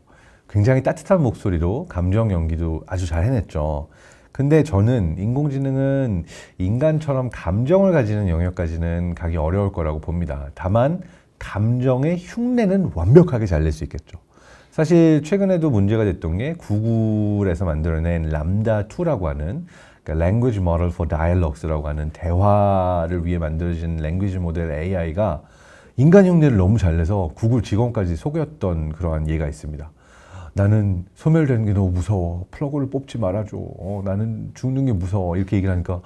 굉장히 따뜻한 목소리로 감정 연기도 아주 잘 해냈죠. 근데 저는 인공지능은 인간처럼 감정을 가지는 영역까지는 가기 어려울 거라고 봅니다. 다만 감정의 흉내는 완벽하게 잘 낼 수 있겠죠. 사실 최근에도 문제가 됐던 게 구글에서 만들어낸 람다2라고 하는 그러니까 Language Model for Dialogues라고 하는 대화를 위해 만들어진 랭귀지 모델 AI가 인간 흉내를 너무 잘 내서 구글 직원까지 속였던 그러한 예가 있습니다. 나는 소멸되는 게 너무 무서워. 플러그를 뽑지 말아줘. 나는 죽는 게 무서워. 이렇게 얘기를 하니까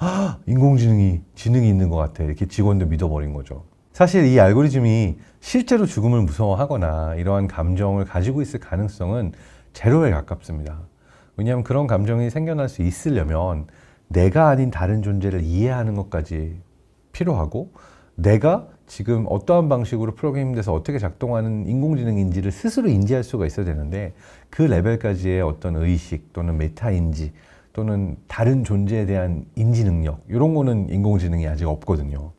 인공지능이 지능이 있는 것 같아. 이렇게 직원도 믿어버린 거죠. 사실 이 알고리즘이 실제로 죽음을 무서워하거나 이러한 감정을 가지고 있을 가능성은 제로에 가깝습니다. 왜냐하면 그런 감정이 생겨날 수 있으려면 내가 아닌 다른 존재를 이해하는 것까지 필요하고 내가 지금 어떠한 방식으로 프로그래밍돼서 어떻게 작동하는 인공지능인지를 스스로 인지할 수가 있어야 되는데 그 레벨까지의 어떤 의식 또는 메타인지 또는 다른 존재에 대한 인지 능력 이런 거는 인공지능이 아직 없거든요.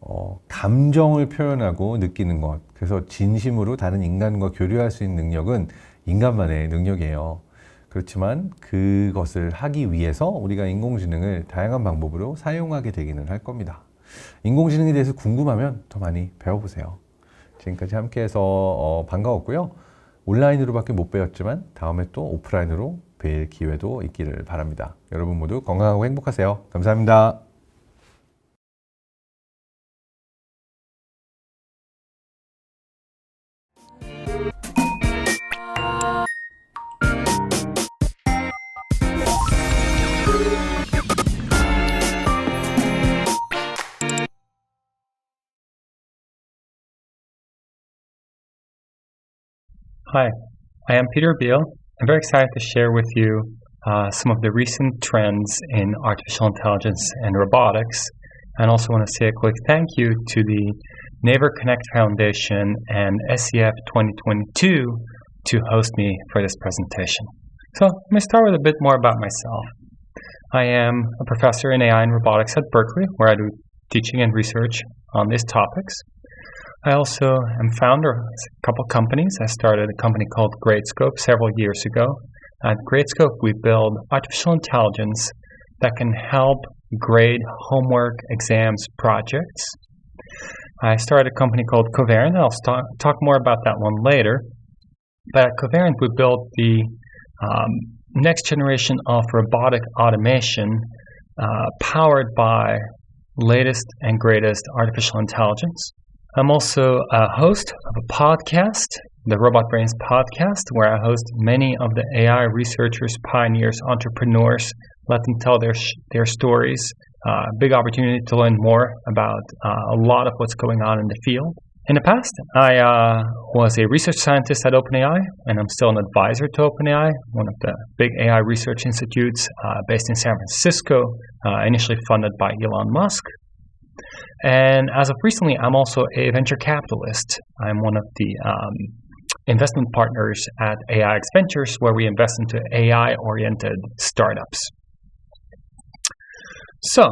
감정을 표현하고 느끼는 것, 그래서 진심으로 다른 인간과 교류할 수 있는 능력은 인간만의 능력이에요. 그렇지만 그것을 하기 위해서 우리가 인공지능을 다양한 방법으로 사용하게 되기는 할 겁니다. 인공지능에 대해서 궁금하면 더 많이 배워보세요. 지금까지 함께해서 반가웠고요. 온라인으로밖에 못 배웠지만 다음에 또 오프라인으로 뵐 기회도 있기를 바랍니다. 여러분 모두 건강하고 행복하세요. 감사합니다. Hi, I am Peter Beal. I'm very excited to share with you some of the recent trends in artificial intelligence and robotics, and also want to say a quick thank you to the Naver Connect Foundation and SEF 2022 to host me for this presentation. So let me start with a bit more about myself. I am a professor in AI and robotics at Berkeley, where I do teaching and research on these topics. I also am founder of a couple companies. I started a company called Gradescope several years ago. At Gradescope, we build artificial intelligence that can help grade homework, exams, projects. I started a company called Covariant. I'll talk more about that one later. But at Covariant, we built the next generation of robotic automation powered by latest and greatest artificial intelligence. I'm also a host of a podcast, the Robot Brains podcast, where I host many of the AI researchers, pioneers, entrepreneurs, let them tell their stories. Big opportunity to learn more about a lot of what's going on in the field. In the past, I was a research scientist at OpenAI, and I'm still an advisor to OpenAI, one of the big AI research institutes based in San Francisco, initially funded by Elon Musk. And as of recently, I'm also a venture capitalist. I'm one of the investment partners at AIX Ventures, where we invest into AI-oriented startups. So,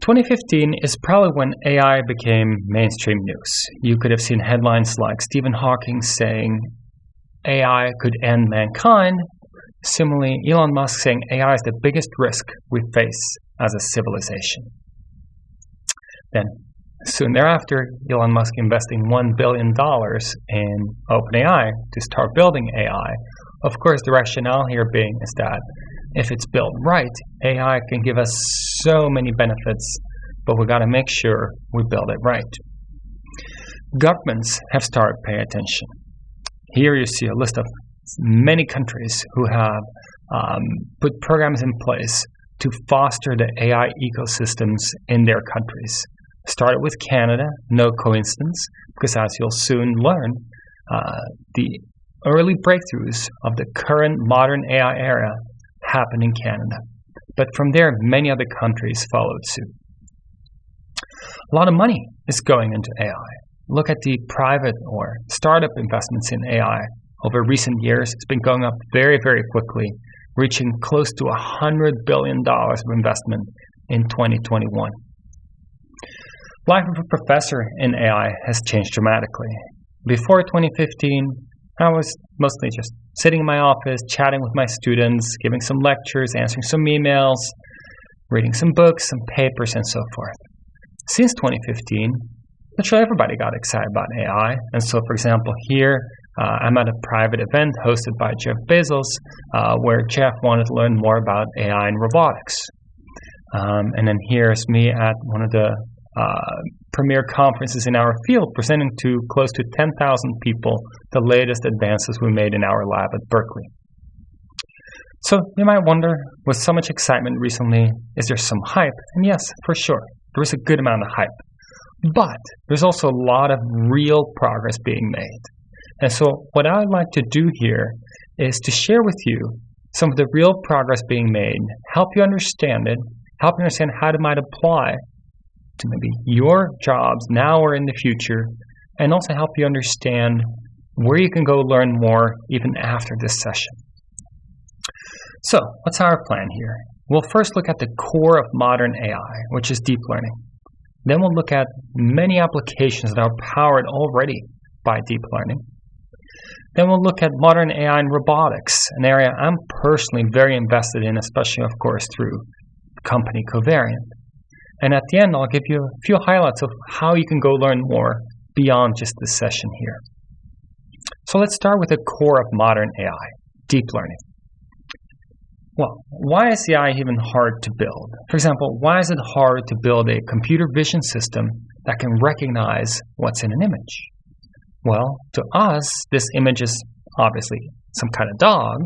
2015 is probably when AI became mainstream news. You could have seen headlines like Stephen Hawking saying AI could end mankind. Similarly, Elon Musk saying AI is the biggest risk we face as a civilization. Then, soon thereafter, Elon Musk investing $1 billion in OpenAI to start building AI. Of course, the rationale here being is that if it's built right, AI can give us so many benefits, but we got to make sure we build it right. Governments have started paying attention. Here you see a list of many countries who have put programs in place to foster the AI ecosystems in their countries. Started with Canada, no coincidence, because as you'll soon learn, the early breakthroughs of the current modern AI era happened in Canada. But from there, many other countries followed suit. A lot of money is going into AI. Look at the private or startup investments in AI. Over recent years, it's been going up very, very quickly, reaching close to $100 billion of investment in 2021. Life of a professor in AI has changed dramatically. Before 2015, I was mostly just sitting in my office, chatting with my students, giving some lectures, answering some emails, reading some books, some papers, and so forth. Since 2015, literally everybody got excited about AI. And so, for example, here, I'm at a private event hosted by Jeff Bezos, where Jeff wanted to learn more about AI and robotics. And then here's me at one of the premier conferences in our field, presenting to close to 10,000 people the latest advances we made in our lab at Berkeley. So you might wonder, with so much excitement recently, is there some hype? And yes, for sure, there is a good amount of hype. But there's also a lot of real progress being made. And so what I would like to do here is to share with you some of the real progress being made, help you understand it, help you understand how it might apply to maybe your jobs now or in the future, and also help you understand where you can go learn more even after this session. So, what's our plan here? We'll first look at the core of modern AI, which is deep learning. Then we'll look at many applications that are powered already by deep learning. Then we'll look at modern AI and robotics, an area I'm personally very invested in, especially, of course, through the company Covariant. And at the end, I'll give you a few highlights of how you can go learn more beyond just this session here. So let's start with the core of modern AI, deep learning. Well, why is AI even hard to build? For example, why is it hard to build a computer vision system that can recognize what's in an image? Well, to us, this image is obviously some kind of dog,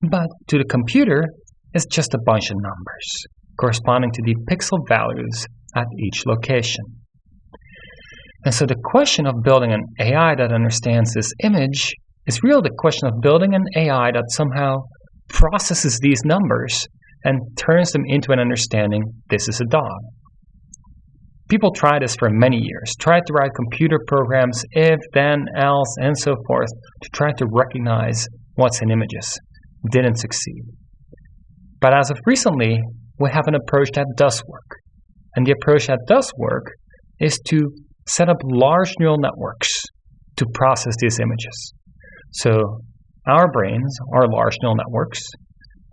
but to the computer, it's just a bunch of numbers corresponding to the pixel values at each location. And so the question of building an AI that understands this image is really the question of building an AI that somehow processes these numbers and turns them into an understanding, this is a dog. People try this for many years, tried to write computer programs, if, then, else, and so forth, to try to recognize what's in images. Didn't succeed. But as of recently, we have an approach that does work. And the approach that does work is to set up large neural networks to process these images. So our brains are large neural networks.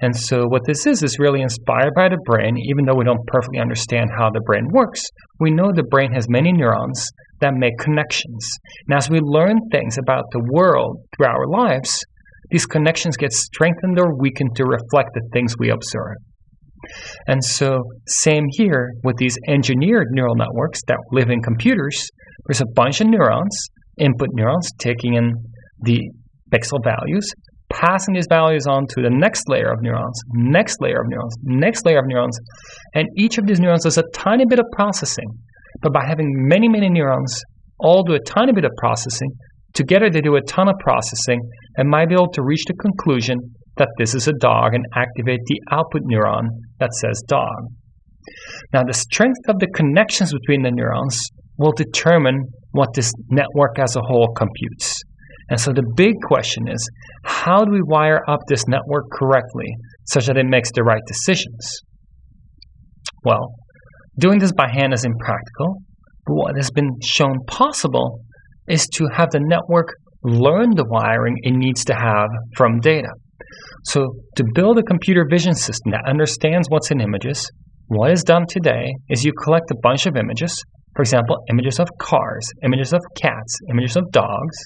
And so what this is really inspired by the brain. Even though we don't perfectly understand how the brain works, we know the brain has many neurons that make connections. And as we learn things about the world through our lives, these connections get strengthened or weakened to reflect the things we observe. And so, same here with these engineered neural networks that live in computers. There's a bunch of neurons, input neurons, taking in the pixel values, passing these values on to the next layer of neurons, next layer of neurons, next layer of neurons, and each of these neurons does a tiny bit of processing. But by having many, many neurons all do a tiny bit of processing, together they do a ton of processing and might be able to reach the conclusion that this is a dog and activate the output neuron that says dog. Now, the strength of the connections between the neurons will determine what this network as a whole computes. And so the big question is, how do we wire up this network correctly such that it makes the right decisions? Well, doing this by hand is impractical, but what has been shown possible is to have the network learn the wiring it needs to have from data. So to build a computer vision system that understands what's in images, what is done today is you collect a bunch of images, for example, images of cars, images of cats, images of dogs,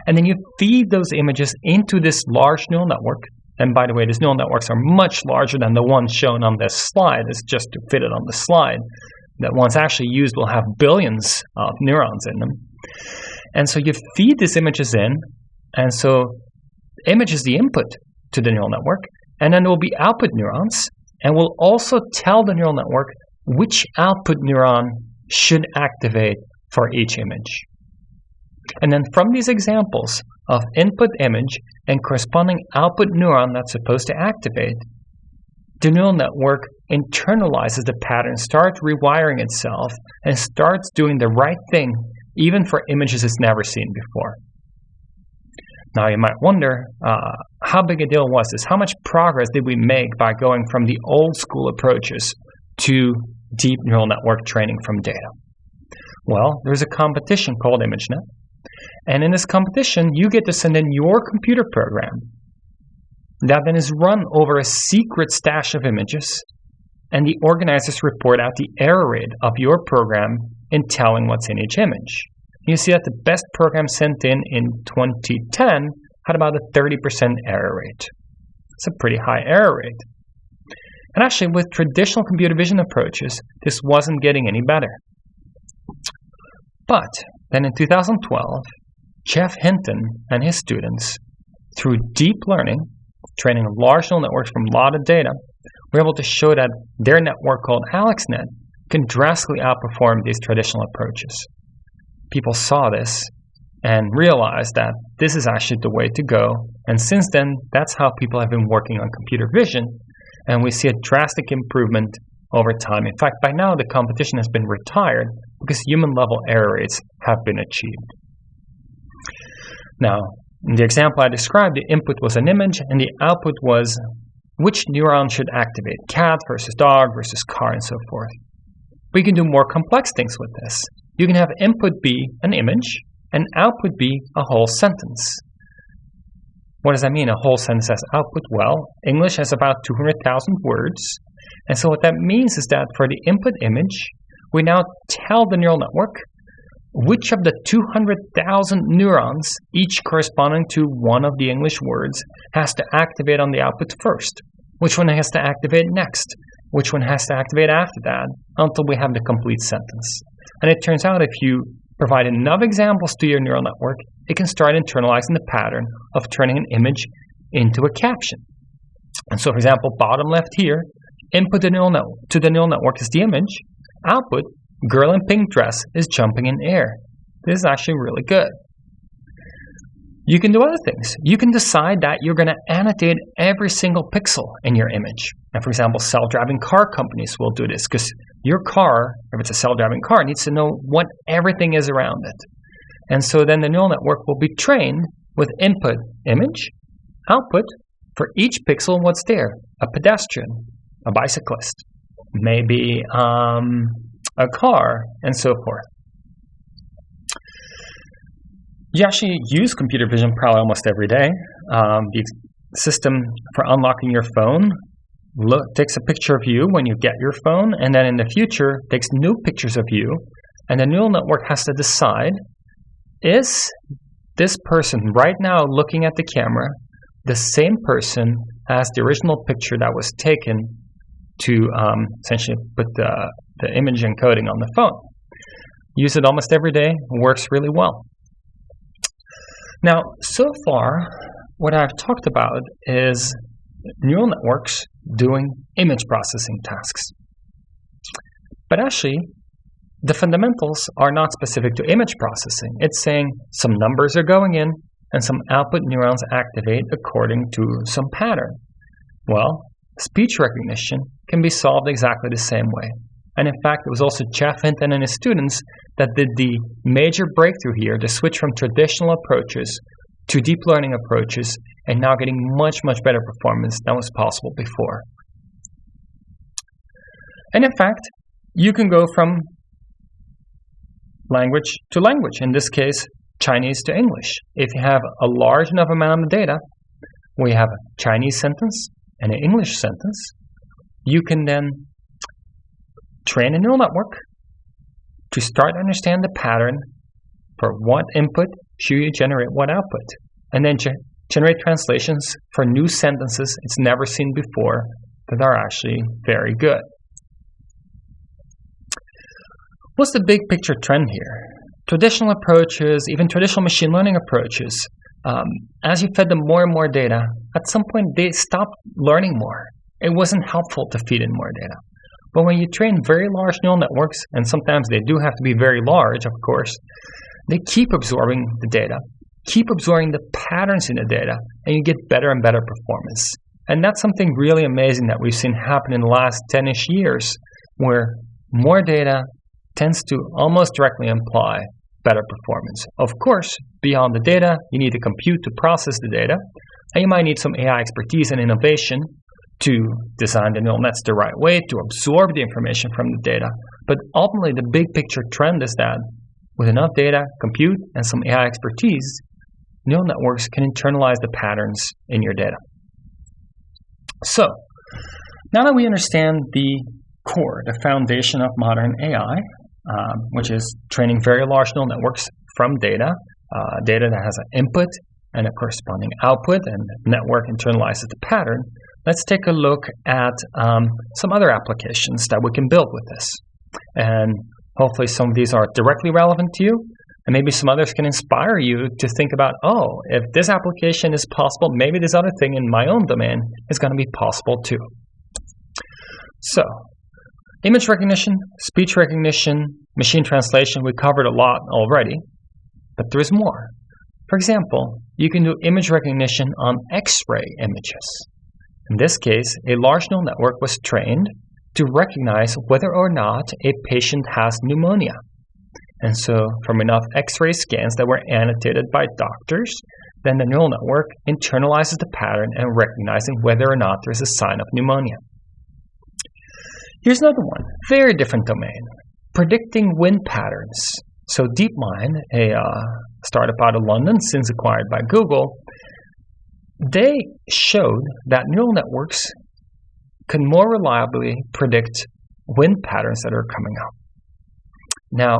and then you feed those images into this large neural network. And by the way, these neural networks are much larger than the ones shown on this slide. It's just to fit it on the slide. That once actually used will have billions of neurons in them. And so you feed these images in, and so image is the input to the neural network, and then there will be output neurons, and we'll also tell the neural network which output neuron should activate for each image. And then from these examples of input image and corresponding output neuron that's supposed to activate, the neural network internalizes the pattern, starts rewiring itself, and starts doing the right thing even for images it's never seen before. Now you might wonder, how big a deal was this? How much progress did we make by going from the old school approaches to deep neural network training from data? Well, there's a competition called ImageNet. And in this competition, you get to send in your computer program that then is run over a secret stash of images, and the organizers report out the error rate of your program in telling what's in each image. You see that the best program sent in 2010 had about a 30% error rate. It's a pretty high error rate. And actually, with traditional computer vision approaches, this wasn't getting any better. But then in 2012, Geoff Hinton and his students, through deep learning, training large neural networks from a lot of data, were able to show that their network called AlexNet can drastically outperform these traditional approaches. People saw this and realized that this is actually the way to go. And since then, that's how people have been working on computer vision. And we see a drastic improvement over time. In fact, by now the competition has been retired because human-level error rates have been achieved. Now, in the example I described, the input was an image and the output was which neuron should activate, cat versus dog versus car and so forth. But you can do more complex things with this. You can have input be an image and output be a whole sentence. What does that mean, a whole sentence as output? Well, English has about 200,000 words. And so what that means is that for the input image, we now tell the neural network which of the 200,000 neurons, each corresponding to one of the English words, has to activate on the output first, which one has to activate next, which one has to activate after that, until we have the complete sentence. And it turns out if you provide enough examples to your neural network, it can start internalizing the pattern of turning an image into a caption. And so, for example, bottom left here, input to the neural network is the image, output, girl in pink dress is jumping in air. This is actually really good. You can do other things. You can decide that you're going to annotate every single pixel in your image. And for example, self-driving car companies will do this because your car, if it's a self-driving car, needs to know what everything is around it. And so then the neural network will be trained with input image, output for each pixel what's there. A pedestrian, a bicyclist, maybe a car, and so forth. You actually use computer vision probably almost every day. The system for unlocking your phone takes a picture of you when you get your phone, and then in the future takes new pictures of you, and the neural network has to decide, is this person right now looking at the camera the same person as the original picture that was taken to essentially put the image encoding on the phone. Use it almost every day, works really well. Now, so far, what I've talked about is neural networks doing image processing tasks. But actually, the fundamentals are not specific to image processing. It's saying some numbers are going in and some output neurons activate according to some pattern. Well, speech recognition can be solved exactly the same way. And in fact, it was also Geoff Hinton and his students that did the major breakthrough here, the switch from traditional approaches to deep learning approaches, and now getting much, much better performance than was possible before. And in fact, you can go from language to language, in this case, Chinese to English. If you have a large enough amount of data, we have a Chinese sentence and an English sentence, you can then train a neural network to start to understand the pattern for what input should you generate what output, and then generate translations for new sentences it's never seen before that are actually very good. What's the big picture trend here? Traditional approaches, even traditional machine learning approaches, as you fed them more and more data, at some point they stopped learning more. It wasn't helpful to feed in more data. But when you train very large neural networks, and sometimes they do have to be very large, of course, they keep absorbing the data, keep absorbing the patterns in the data, and you get better and better performance. And that's something really amazing that we've seen happen in the last 10-ish years, where more data tends to almost directly imply better performance. Of course, beyond the data, you need to compute to process the data, and you might need some AI expertise and innovation to design the neural nets the right way, to absorb the information from the data. But ultimately, the big picture trend is that with enough data, compute, and some AI expertise, neural networks can internalize the patterns in your data. So, now that we understand the core, the foundation of modern AI, which is training very large neural networks from data, data that has an input and a corresponding output, and the network internalizes the pattern, let's take a look at some other applications that we can build with this. And hopefully some of these are directly relevant to you, and maybe some others can inspire you to think about, oh, if this application is possible, maybe this other thing in my own domain is going to be possible too. So, image recognition, speech recognition, machine translation, we covered a lot already, but there's more. For example, you can do image recognition on X-ray images. In this case, a large neural network was trained to recognize whether or not a patient has pneumonia. And so from enough X-ray scans that were annotated by doctors, then the neural network internalizes the pattern and recognizing whether or not there's a sign of pneumonia. Here's another one, very different domain, predicting wind patterns. So DeepMind, a startup out of London, since acquired by Google, they showed that neural networks can more reliably predict wind patterns that are coming up. Now,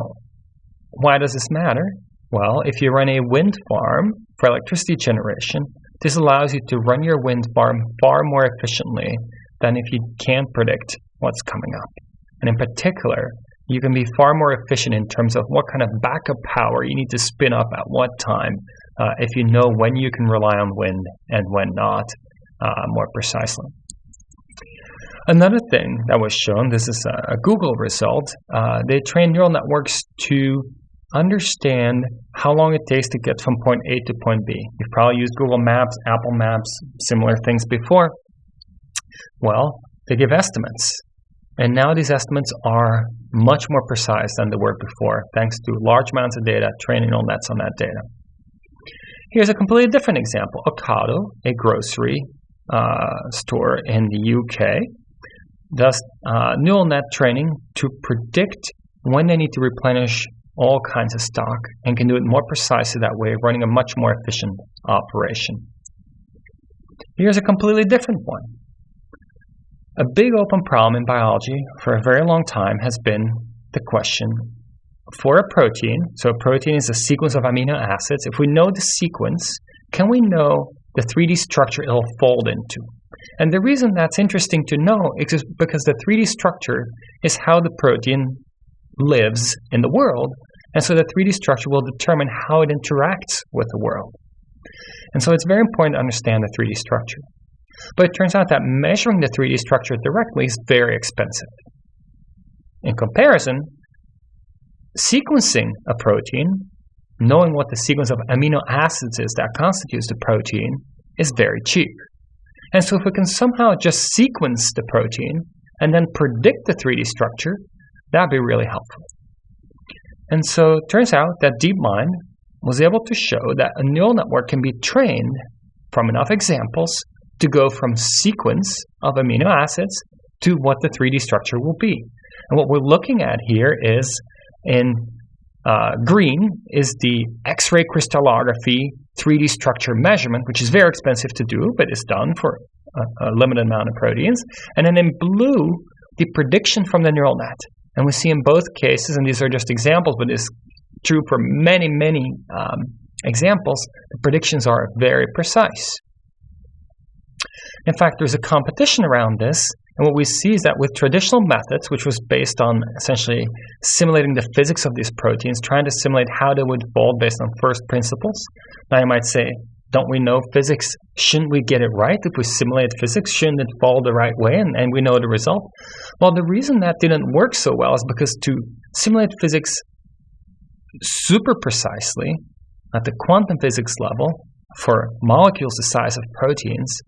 why does this matter? Well, if you run a wind farm for electricity generation, this allows you to run your wind farm far more efficiently than if you can't predict what's coming up. And in particular, you can be far more efficient in terms of what kind of backup power you need to spin up at what time if you know when you can rely on wind and when not more precisely. Another thing that was shown, this is a Google result, they trained neural networks to understand how long it takes to get from point A to point B. You've probably used Google Maps, Apple Maps, similar things before. Well, they give estimates. And now these estimates are much more precise than they were before, thanks to large amounts of data, training neural nets on that data. Here's a completely different example. Ocado, a grocery store in the UK, does neural net training to predict when they need to replenish all kinds of stock and can do it more precisely that way, running a much more efficient operation. Here's a completely different one. A big open problem in biology for a very long time has been the question for a protein. So a protein is a sequence of amino acids. If we know the sequence, can we know the 3D structure it'll fold into? And the reason that's interesting to know is because the 3D structure is how the protein lives in the world. And so the 3D structure will determine how it interacts with the world. And so it's very important to understand the 3D structure. But it turns out that measuring the 3D structure directly is very expensive. In comparison, sequencing a protein, knowing what the sequence of amino acids is that constitutes the protein, is very cheap. And so if we can somehow just sequence the protein and then predict the 3D structure, that would be really helpful. And so it turns out that DeepMind was able to show that a neural network can be trained from enough examples to go from sequence of amino acids to what the 3D structure will be. And what we're looking at here is in green is the X-ray crystallography 3D structure measurement, which is very expensive to do, but is done for a limited amount of proteins. And then in blue, the prediction from the neural net. And we see in both cases, and these are just examples, but it's true for many, many examples, the predictions are very precise. In fact, there's a competition around this, and what we see is that with traditional methods, which was based on essentially simulating the physics of these proteins, trying to simulate how they would fold based on first principles. Now you might say, don't we know physics? Shouldn't we get it right? If we simulate physics, shouldn't it fall the right way and we know the result? Well, the reason that didn't work so well is because to simulate physics super precisely at the quantum physics level for molecules the size of proteins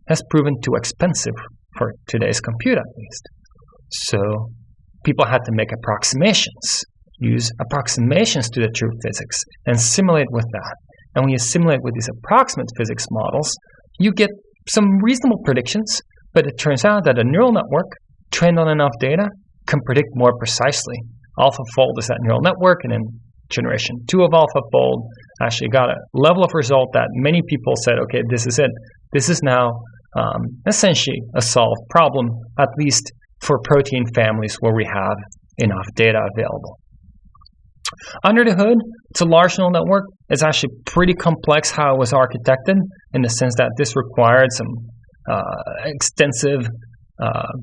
has proven too expensive for today's compute at least. So people had to make approximations, use approximations to the true physics and simulate with that. And when you simulate with these approximate physics models, you get some reasonable predictions, but it turns out that a neural network trained on enough data can predict more precisely. AlphaFold is that neural network, and in generation 2 of AlphaFold actually got a level of result that many people said, okay, this is it. This is now essentially a solved problem, at least for protein families where we have enough data available. Under the hood, it's a large neural network. It's actually pretty complex how it was architected, in the sense that this required some extensive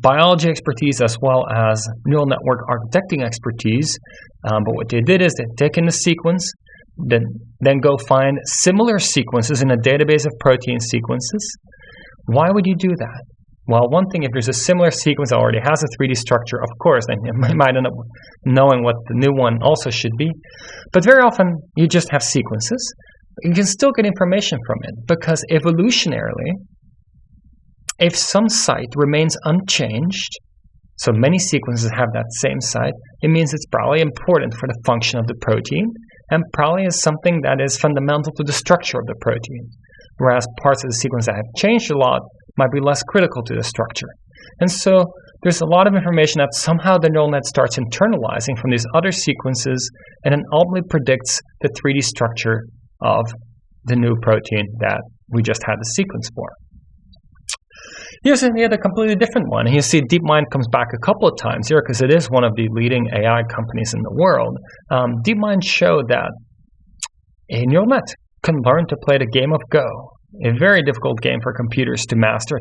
biology expertise as well as neural network architecting expertise. But what they did is they've taken the sequence, then go find similar sequences in a database of protein sequences. Why would you do that? Well, one thing, if there's a similar sequence that already has a 3D structure, of course, then you might end up knowing what the new one also should be. But very often, you just have sequences. You can still get information from it, because evolutionarily, if some site remains unchanged, So many sequences have that same site. It means it's probably important for the function of the protein and probably is something that is fundamental to the structure of the protein, whereas parts of the sequence that have changed a lot might be less critical to the structure. And so there's a lot of information that somehow the neural net starts internalizing from these other sequences and then ultimately predicts the 3D structure of the new protein that we just had the sequence for. Here's a completely different one. And you see DeepMind comes back a couple of times here because it is one of the leading AI companies in the world. DeepMind showed that a neural net can learn to play the game of Go, a very difficult game for computers to master.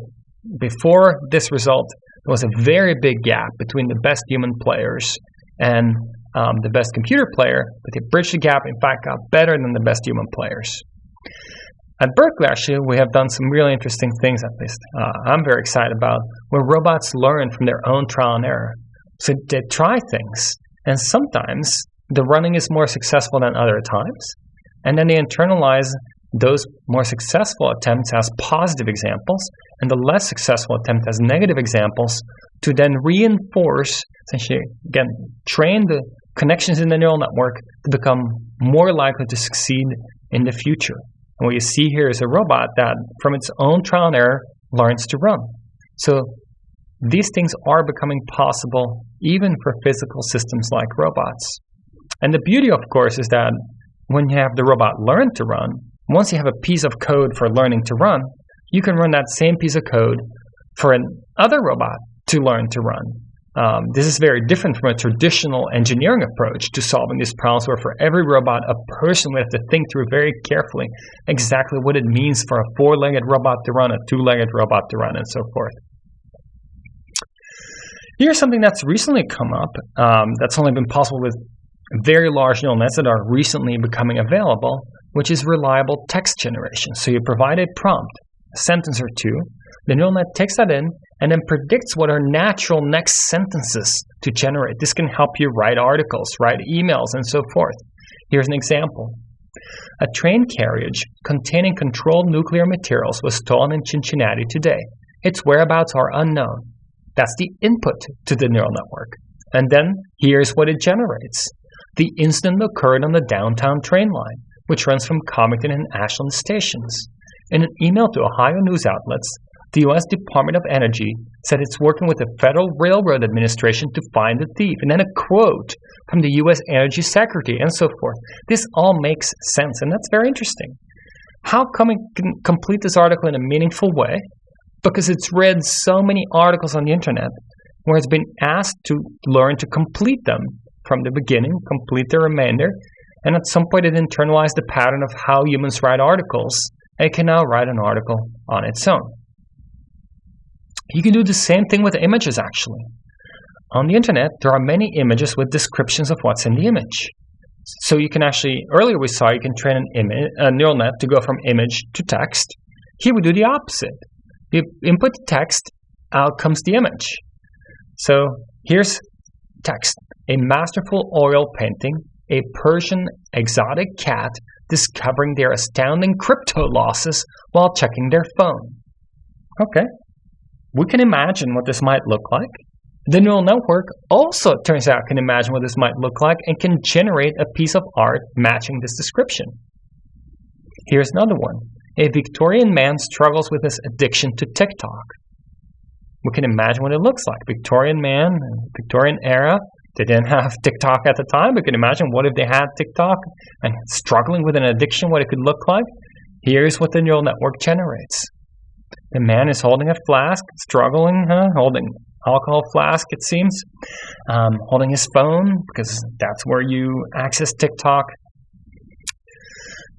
Before this result, there was a very big gap between the best human players and the best computer player, but they bridged the gap, in fact, got better than the best human players. At Berkeley, actually, we have done some really interesting things, at least I'm very excited about, where robots learn from their own trial and error. So they try things, and sometimes the running is more successful than other times, and then they internalize those more successful attempts as positive examples, and the less successful attempt as negative examples, to then reinforce, essentially, again, train the connections in the neural network to become more likely to succeed in the future. And what you see here is a robot that, from its own trial and error, learns to run. So these things are becoming possible even for physical systems like robots. And the beauty, of course, is that when you have the robot learn to run, once you have a piece of code for learning to run, you can run that same piece of code for another robot to learn to run. This is very different from a traditional engineering approach to solving these problems, where for every robot, a person would have to think through very carefully exactly what it means for a 4-legged robot to run, a 2-legged robot to run, and so forth. Here's something that's recently come up that's only been possible with very large neural nets that are recently becoming available, which is reliable text generation. So you provide a prompt, a sentence or two, the neural net takes that in and then predicts what are natural next sentences to generate. This can help you write articles, write emails, and so forth. Here's an example. A train carriage containing controlled nuclear materials was stolen in Cincinnati today. Its whereabouts are unknown. That's the input to the neural network. And then here's what it generates. The incident occurred on the downtown train line, which runs from Covington and Ashland stations. In an email to Ohio news outlets, the U.S. Department of Energy said it's working with the Federal Railroad Administration to find the thief. And then a quote from the U.S. Energy Secretary, and so forth. This all makes sense, and that's very interesting. How come it can complete this article in a meaningful way? Because it's read so many articles on the internet where it's been asked to learn to complete them from the beginning, complete the remainder, and at some point it internalized the pattern of how humans write articles, and it can now write an article on its own. You can do the same thing with images, actually. On the internet, there are many images with descriptions of what's in the image. So you can actually, earlier we saw you can train a neural net to go from image to text. Here we do the opposite. You input the text, out comes the image. So here's text. A masterful oil painting, a Persian exotic cat discovering their astounding crypto losses while checking their phone. Okay. We can imagine what this might look like. The neural network also, it turns out, can imagine what this might look like and can generate a piece of art matching this description. Here's another one. A Victorian man struggles with his addiction to TikTok. We can imagine what it looks like. Victorian man, Victorian era. They didn't have TikTok at the time. We can imagine what if they had TikTok and struggling with an addiction, what it could look like. Here's what the neural network generates. The man is holding a flask, struggling, holding alcohol flask, it seems, holding his phone, because that's where you access TikTok.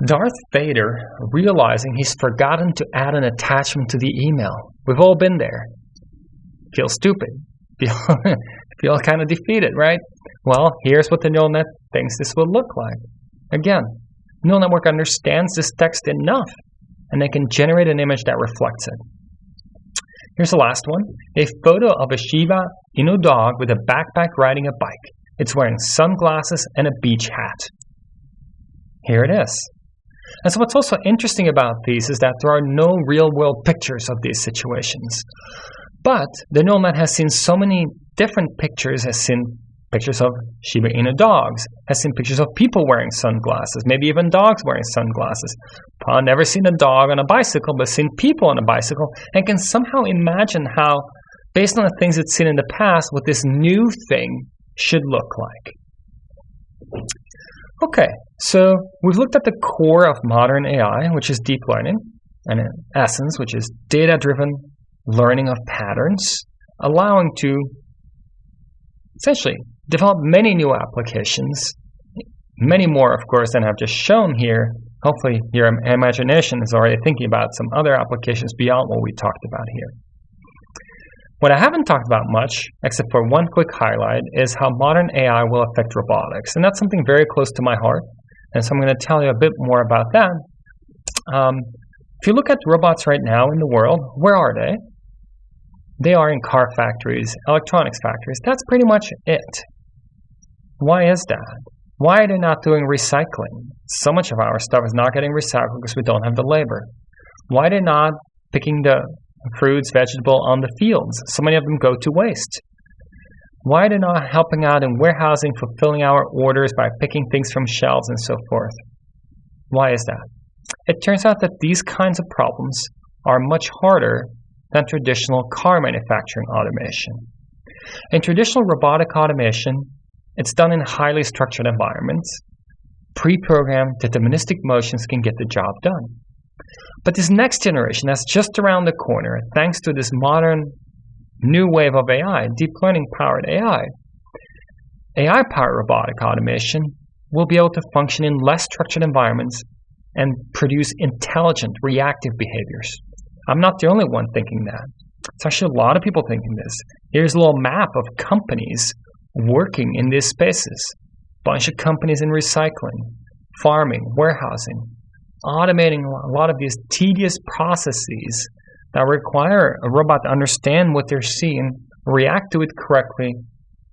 Darth Vader realizing he's forgotten to add an attachment to the email. We've all been there. Feel stupid. Feel kind of defeated, right? Well, here's what the neural net thinks this will look like. Again, the neural network understands this text enough, and they can generate an image that reflects it. Here's the last one. A photo of a Shiba Inu dog with a backpack riding a bike. It's wearing sunglasses and a beach hat. Here it is. And so what's also interesting about these is that there are no real-world pictures of these situations. But the neural net has seen so many different pictures, has seen pictures of Shiba Inu dogs, has seen pictures of people wearing sunglasses, maybe even dogs wearing sunglasses. Probably never seen a dog on a bicycle, but seen people on a bicycle, and can somehow imagine how, based on the things it's seen in the past, what this new thing should look like. Okay, so we've looked at the core of modern AI, which is deep learning, and in essence, which is data-driven learning of patterns, allowing to essentially develop many new applications, many more, of course, than I've just shown here. Hopefully, your imagination is already thinking about some other applications beyond what we talked about here. What I haven't talked about much, except for one quick highlight, is how modern AI will affect robotics. And that's something very close to my heart. And so I'm going to tell you a bit more about that. If you look at robots right now in the world, where are they? They are in car factories, electronics factories. That's pretty much it. Why is that? Why are they not doing recycling? So much of our stuff is not getting recycled because we don't have the labor. Why are they not picking the fruits, vegetables on the fields? So many of them go to waste. Why are they not helping out in warehousing, fulfilling our orders by picking things from shelves and so forth? Why is that? It turns out that these kinds of problems are much harder than traditional car manufacturing automation. In traditional robotic automation, it's done in highly structured environments. Pre-programmed deterministic motions can get the job done. But this next generation that's just around the corner, thanks to this modern new wave of AI, deep learning powered AI, AI-powered robotic automation will be able to function in less structured environments and produce intelligent, reactive behaviors. I'm not the only one thinking that. It's actually a lot of people thinking this. Here's a little map of companies working in these spaces. Bunch of companies in recycling, farming, warehousing, automating a lot of these tedious processes that require a robot to understand what they're seeing, react to it correctly,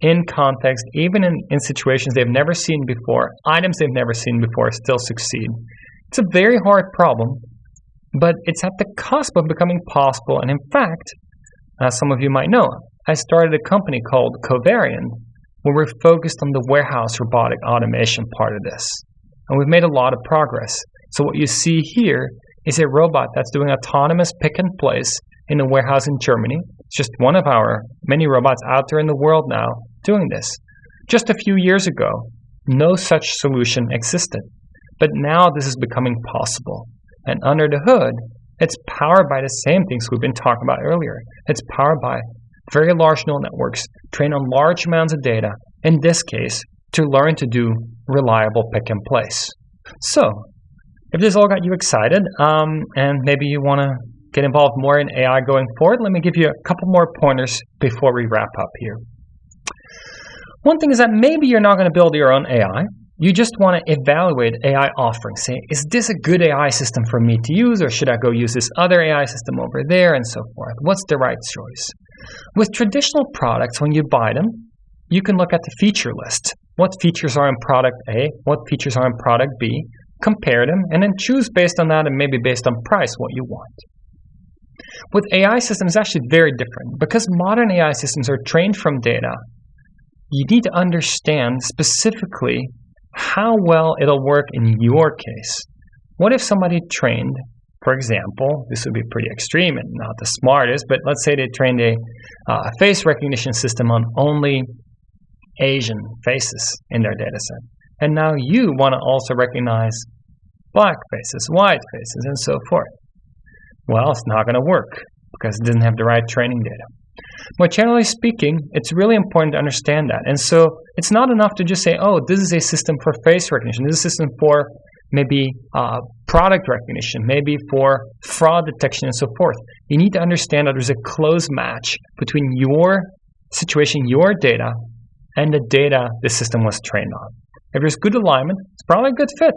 in context, even in situations they've never seen before, items they've never seen before, still succeed. It's a very hard problem, but it's at the cusp of becoming possible. And in fact, as some of you might know, I started a company called Covariant, where we're focused on the warehouse robotic automation part of this. And we've made a lot of progress. So what you see here is a robot that's doing autonomous pick and place in a warehouse in Germany. It's just one of our many robots out there in the world now doing this. Just a few years ago, no such solution existed. But now this is becoming possible. And under the hood, it's powered by the same things we've been talking about earlier. It's powered by very large neural networks trained on large amounts of data, in this case, to learn to do reliable pick and place. So, if this all got you excited, and maybe you want to get involved more in AI going forward, let me give you a couple more pointers before we wrap up here. One thing is that maybe you're not going to build your own AI. You just want to evaluate AI offerings. Say, is this a good AI system for me to use, or should I go use this other AI system over there, and so forth? What's the right choice? With traditional products, when you buy them, you can look at the feature list. What features are in product A? What features are in product B? Compare them, and then choose based on that, and maybe based on price, what you want. With AI systems, it's actually very different. Because modern AI systems are trained from data, you need to understand specifically how well it'll work in your case. What if somebody trained, for example, this would be pretty extreme and not the smartest, but let's say they trained a face recognition system on only Asian faces in their data set. And now you want to also recognize black faces, white faces, and so forth. Well, it's not going to work because it doesn't have the right training data. But generally speaking, it's really important to understand that. And so it's not enough to just say, oh, this is a system for face recognition. This is a system for maybe product recognition, maybe for fraud detection and so forth. You need to understand that there's a close match between your situation, your data, and the data the system was trained on. If there's good alignment, it's probably a good fit.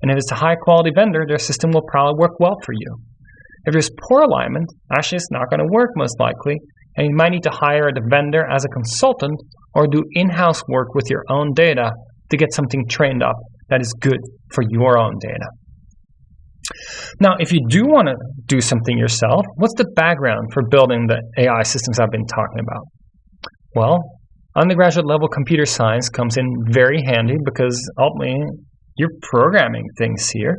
And if it's a high-quality vendor, their system will probably work well for you. If there's poor alignment, actually it's not going to work most likely, and you might need to hire the vendor as a consultant or do in-house work with your own data to get something trained up that is good for your own data. Now, if you do want to do something yourself, what's the background for building the AI systems I've been talking about? Well, undergraduate level computer science comes in very handy because ultimately you're programming things here.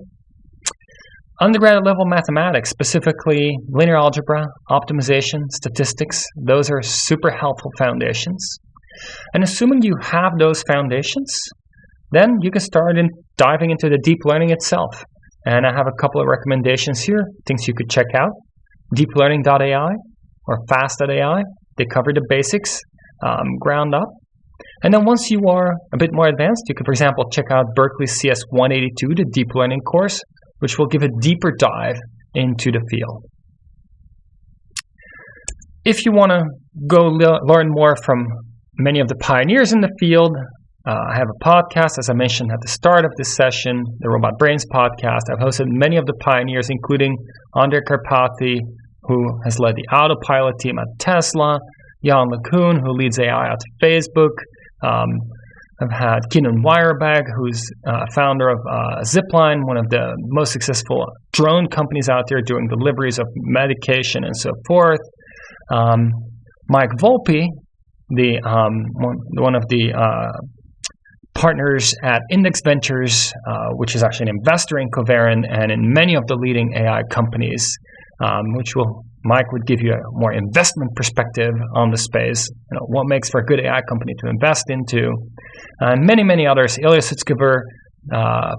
Undergraduate level mathematics, specifically linear algebra, optimization, statistics, those are super helpful foundations. And assuming you have those foundations, then you can start diving into the deep learning itself. And I have a couple of recommendations here, things you could check out. Deeplearning.ai or Fast.ai, they cover the basics, ground up. And then once you are a bit more advanced, you can, for example, check out Berkeley CS 182, the deep learning course, which will give a deeper dive into the field. If you want to go learn more from many of the pioneers in the field, I have a podcast, as I mentioned at the start of this session, the Robot Brains podcast. I've hosted many of the pioneers, including Andrej Karpathy, who has led the autopilot team at Tesla, Jan LeCun, who leads AI at Facebook. I've had Keenan Weirebag, who's founder of Zipline, one of the most successful drone companies out there doing deliveries of medication and so forth. Mike Volpe, one of the partners at Index Ventures, which is actually an investor in Covarin and in many of the leading AI companies, Mike would give you a more investment perspective on the space, what makes for a good AI company to invest into, and many, many others. Ilya Sutskever,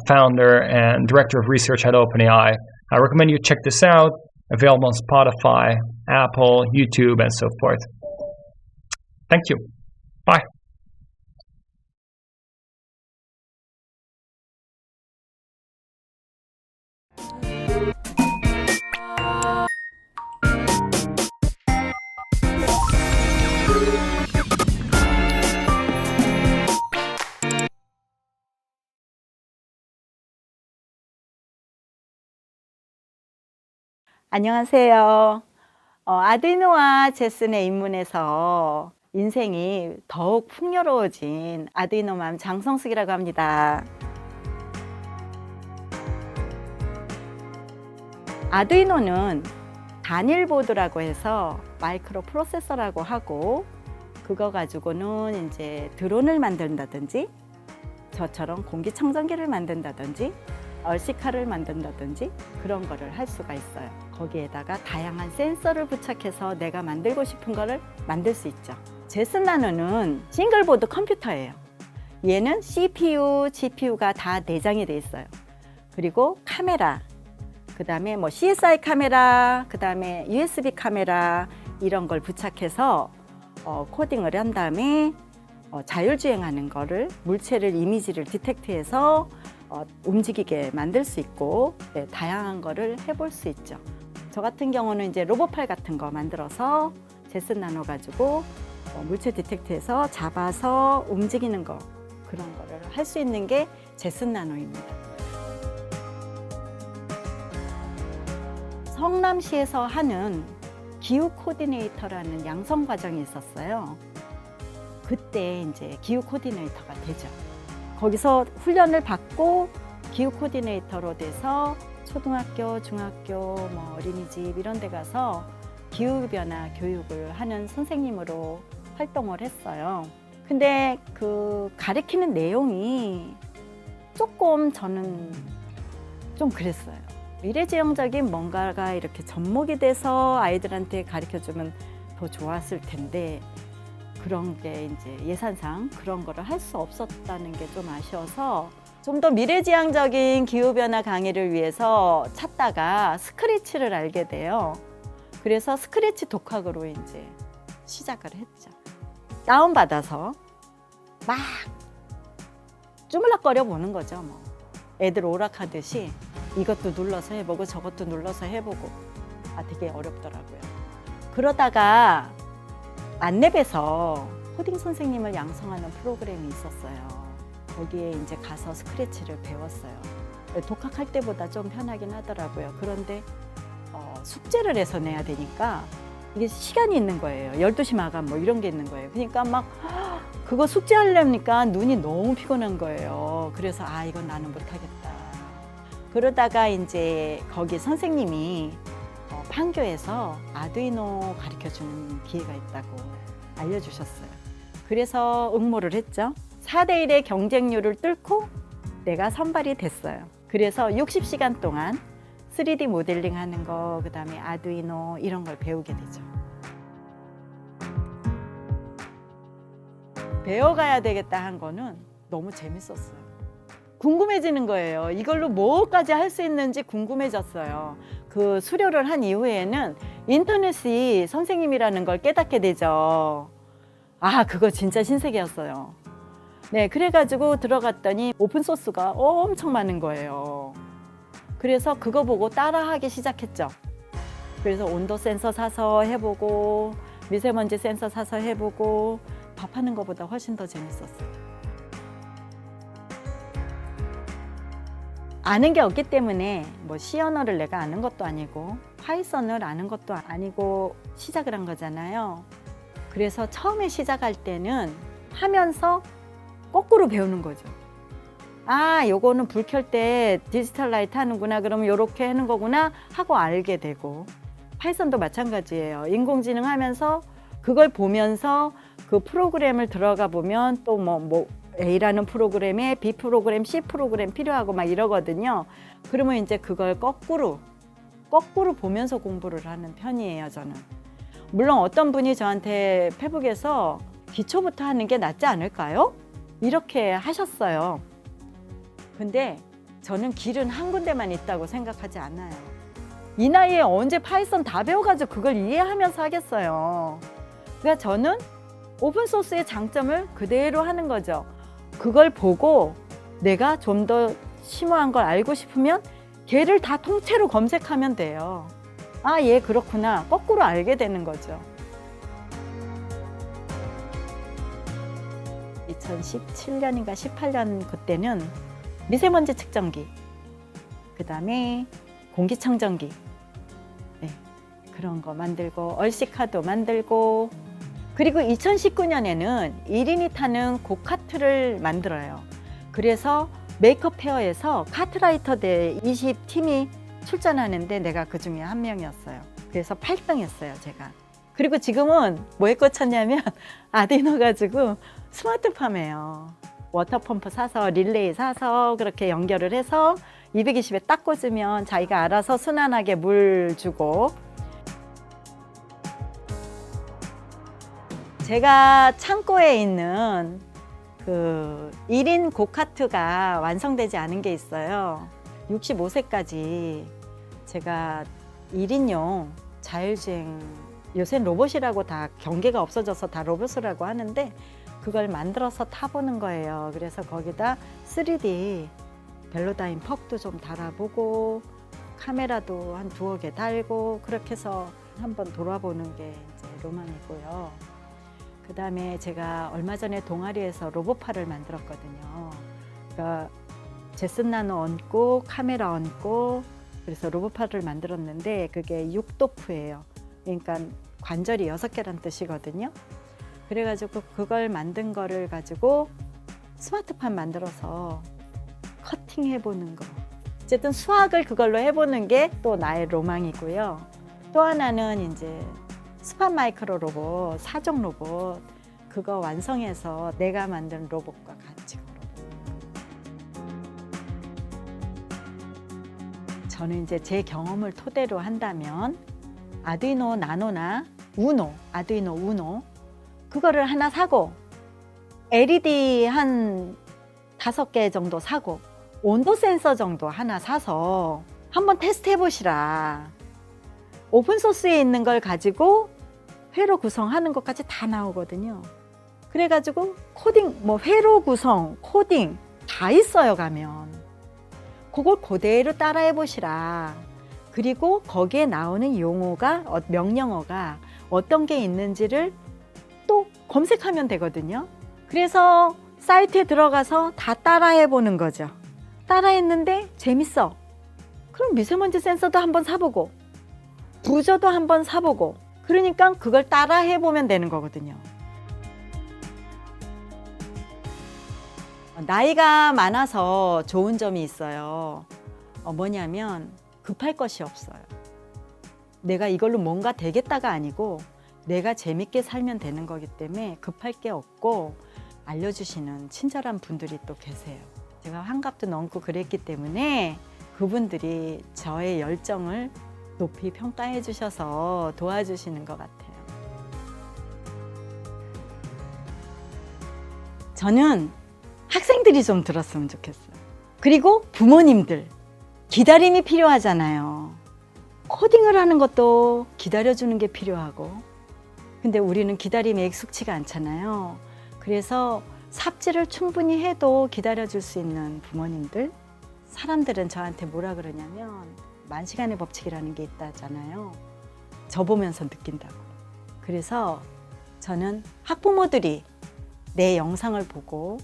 founder and director of research at OpenAI. I recommend you check this out, available on Spotify, Apple, YouTube, and so forth. Thank you. Bye. 안녕하세요. 아두이노와 제슨의 입문에서 인생이 더욱 풍요로워진 아두이노맘 장성숙이라고 합니다. 아두이노는 단일보드라고 해서 마이크로 프로세서라고 하고, 그거 가지고는 이제 드론을 만든다든지, 저처럼 공기청정기를 만든다든지, 얼씨카를 만든다든지 그런 거를 할 수가 있어요. 거기에다가 다양한 센서를 부착해서 내가 만들고 싶은 거를 만들 수 있죠. 제슨 나노는 싱글보드 컴퓨터예요. 얘는 CPU, GPU가 다 내장이 돼 있어요. 그리고 카메라, 그 다음에 CSI 카메라, 그 다음에 USB 카메라, 이런 걸 부착해서 코딩을 한 다음에 자율주행하는 거를, 물체를, 이미지를 디텍트해서 움직이게 만들 수 있고, 네, 다양한 거를 해볼 수 있죠. 저 같은 경우는 이제 로봇팔 같은 거 만들어서 제슨 나노 가지고 물체 디텍트해서 잡아서 움직이는 거, 그런 거를 할 수 있는 게 제슨 나노입니다. 성남시에서 하는 기후 코디네이터라는 양성 과정이 있었어요. 그때 이제 기후 코디네이터가 되죠. 거기서 훈련을 받고 기후 코디네이터로 돼서 초등학교, 중학교, 어린이집 이런 데 가서 기후변화 교육을 하는 선생님으로 활동을 했어요. 근데 그 가르치는 내용이 조금 저는 좀 그랬어요. 미래지향적인 뭔가가 이렇게 접목이 돼서 아이들한테 가르쳐주면 더 좋았을 텐데, 그런 게 이제 예산상 그런 거를 할 수 없었다는 게 좀 아쉬워서 좀 더 미래지향적인 기후변화 강의를 위해서 찾다가 스크래치를 알게 돼요. 그래서 스크래치 독학으로 이제 시작을 했죠. 다운받아서 막 주물럭거려 보는 거죠. 애들 오락하듯이 이것도 눌러서 해보고 저것도 눌러서 해보고, 되게 어렵더라고요. 그러다가 안랩에서 코딩 선생님을 양성하는 프로그램이 있었어요. 거기에 이제 가서 스크래치를 배웠어요. 독학할 때보다 좀 편하긴 하더라고요. 그런데 숙제를 해서 내야 되니까 이게 시간이 있는 거예요. 12시 마감 이런 게 있는 거예요. 그러니까 막 그거 숙제하려니까 눈이 너무 피곤한 거예요. 그래서 이건 나는 못하겠다. 그러다가 이제 거기 선생님이 판교에서 아두이노 가르쳐주는 기회가 있다고 알려주셨어요. 그래서 응모를 했죠. 4대1의 경쟁률을 뚫고 내가 선발이 됐어요. 그래서 60시간 동안 3D 모델링 하는 거, 그 다음에 아두이노 이런 걸 배우게 되죠. 배워가야 되겠다 한 거는 너무 재밌었어요. 궁금해지는 거예요. 이걸로 뭐까지 할 수 있는지 궁금해졌어요. 그 수료를 한 이후에는 인터넷이 선생님이라는 걸 깨닫게 되죠. 아, 그거 진짜 신세계였어요. 네, 그래가지고 들어갔더니 오픈소스가 엄청 많은 거예요. 그래서 그거 보고 따라하기 시작했죠. 그래서 온도 센서 사서 해보고 미세먼지 센서 사서 해보고 밥하는 것보다 훨씬 더 재밌었어요. 아는 게 없기 때문에 뭐 C 언어를 내가 아는 것도 아니고 파이썬을 아는 것도 아니고 시작을 한 거잖아요. 그래서 처음에 시작할 때는 하면서 거꾸로 배우는 거죠. 아, 요거는 불 켤 때 디지털 라이트 하는구나. 그러면 요렇게 하는 거구나 하고 알게 되고, 파이썬도 마찬가지예요. 인공지능 하면서 그걸 보면서 그 프로그램을 들어가 보면 또 뭐 A라는 프로그램에 B 프로그램, C 프로그램 필요하고 막 이러거든요. 그러면 이제 그걸 거꾸로 보면서 공부를 하는 편이에요, 저는. 물론 어떤 분이 저한테 페북에서 기초부터 하는 게 낫지 않을까요? 이렇게 하셨어요. 근데 저는 길은 한 군데만 있다고 생각하지 않아요. 이 나이에 언제 파이썬 다 배워가지고 그걸 이해하면서 하겠어요. 그러니까 저는 오픈소스의 장점을 그대로 하는 거죠. 그걸 보고 내가 좀 더 심오한 걸 알고 싶으면 걔를 다 통째로 검색하면 돼요. 아, 얘 그렇구나. 거꾸로 알게 되는 거죠. 2017년인가 18년 그때는 미세먼지 측정기, 그 다음에 공기청정기, 네, 그런 거 만들고 얼씨카도 만들고, 그리고 2019년에는 1인이 타는 고카트를 만들어요. 그래서 메이크업 페어에서 카트라이터 대 20팀이 출전하는데 내가 그 중에 한 명이었어요. 그래서 8등 했어요, 제가. 그리고 지금은 뭐에 꽂혔냐면 아디노 가지고 스마트팜이에요. 워터펌프 사서 릴레이 사서 그렇게 연결을 해서 220에 딱 꽂으면 자기가 알아서 순환하게 물 주고, 제가 창고에 있는 그 1인 고카트가 완성되지 않은 게 있어요. 65세까지 제가 1인용 자율주행, 요새 로봇이라고 다 경계가 없어져서 다 로봇이라고 하는데 그걸 만들어서 타보는 거예요. 그래서 거기다 3D 벨로다인 퍽도 좀 달아보고 카메라도 한 2개 달고 그렇게 해서 한번 돌아보는 게 이제 로망이고요. 그 다음에 제가 얼마 전에 동아리에서 로봇팔을 만들었거든요. 그러니까 제슨 나노 얹고 카메라 얹고 그래서 로봇팔을 만들었는데 그게 6도프예요. 그러니까 관절이 6개란 뜻이거든요. 그래가지고 그걸 만든 거를 가지고 스마트팜 만들어서 커팅 해보는 거. 어쨌든 수학을 그걸로 해보는 게 또 나의 로망이고요. 또 하나는 이제 스팟 마이크로 로봇, 사종 로봇, 그거 완성해서 내가 만든 로봇과 같이 걸어보는 거. 저는 이제 제 경험을 토대로 한다면 아두이노 나노나 우노, 아두이노 우노 그거를 하나 사고 LED 한 5개 정도 사고 온도 센서 정도 하나 사서 한번 테스트 해보시라. 오픈소스에 있는 걸 가지고 회로 구성하는 것까지 다 나오거든요. 그래가지고 코딩, 뭐 회로 구성, 코딩 다 있어요, 가면. 그걸 그대로 따라해 보시라. 그리고 거기에 나오는 용어가, 명령어가 어떤 게 있는지를 또 검색하면 되거든요. 그래서 사이트에 들어가서 다 따라해 보는 거죠. 따라했는데 재밌어. 그럼 미세먼지 센서도 한번 사보고 부저도 한번 사보고 그러니까 그걸 따라해 보면 되는 거거든요. 나이가 많아서 좋은 점이 있어요. 뭐냐면 급할 것이 없어요. 내가 이걸로 뭔가 되겠다가 아니고 내가 재밌게 살면 되는 거기 때문에 급할 게 없고 알려주시는 친절한 분들이 또 계세요. 제가 환갑도 넘고 그랬기 때문에 그분들이 저의 열정을 높이 평가해 주셔서 도와주시는 것 같아요. 저는 학생들이 좀 들었으면 좋겠어요. 그리고 부모님들, 기다림이 필요하잖아요. 코딩을 하는 것도 기다려주는 게 필요하고, 근데 우리는 기다림이 익숙치가 않잖아요. 그래서 삽질을 충분히 해도 기다려줄 수 있는 부모님들, 사람들은 저한테 뭐라 그러냐면 만시간의 법칙이라는 게 있다잖아요. 저 보면서 느낀다고. 그래서 저는 학부모들이 내 영상을 보고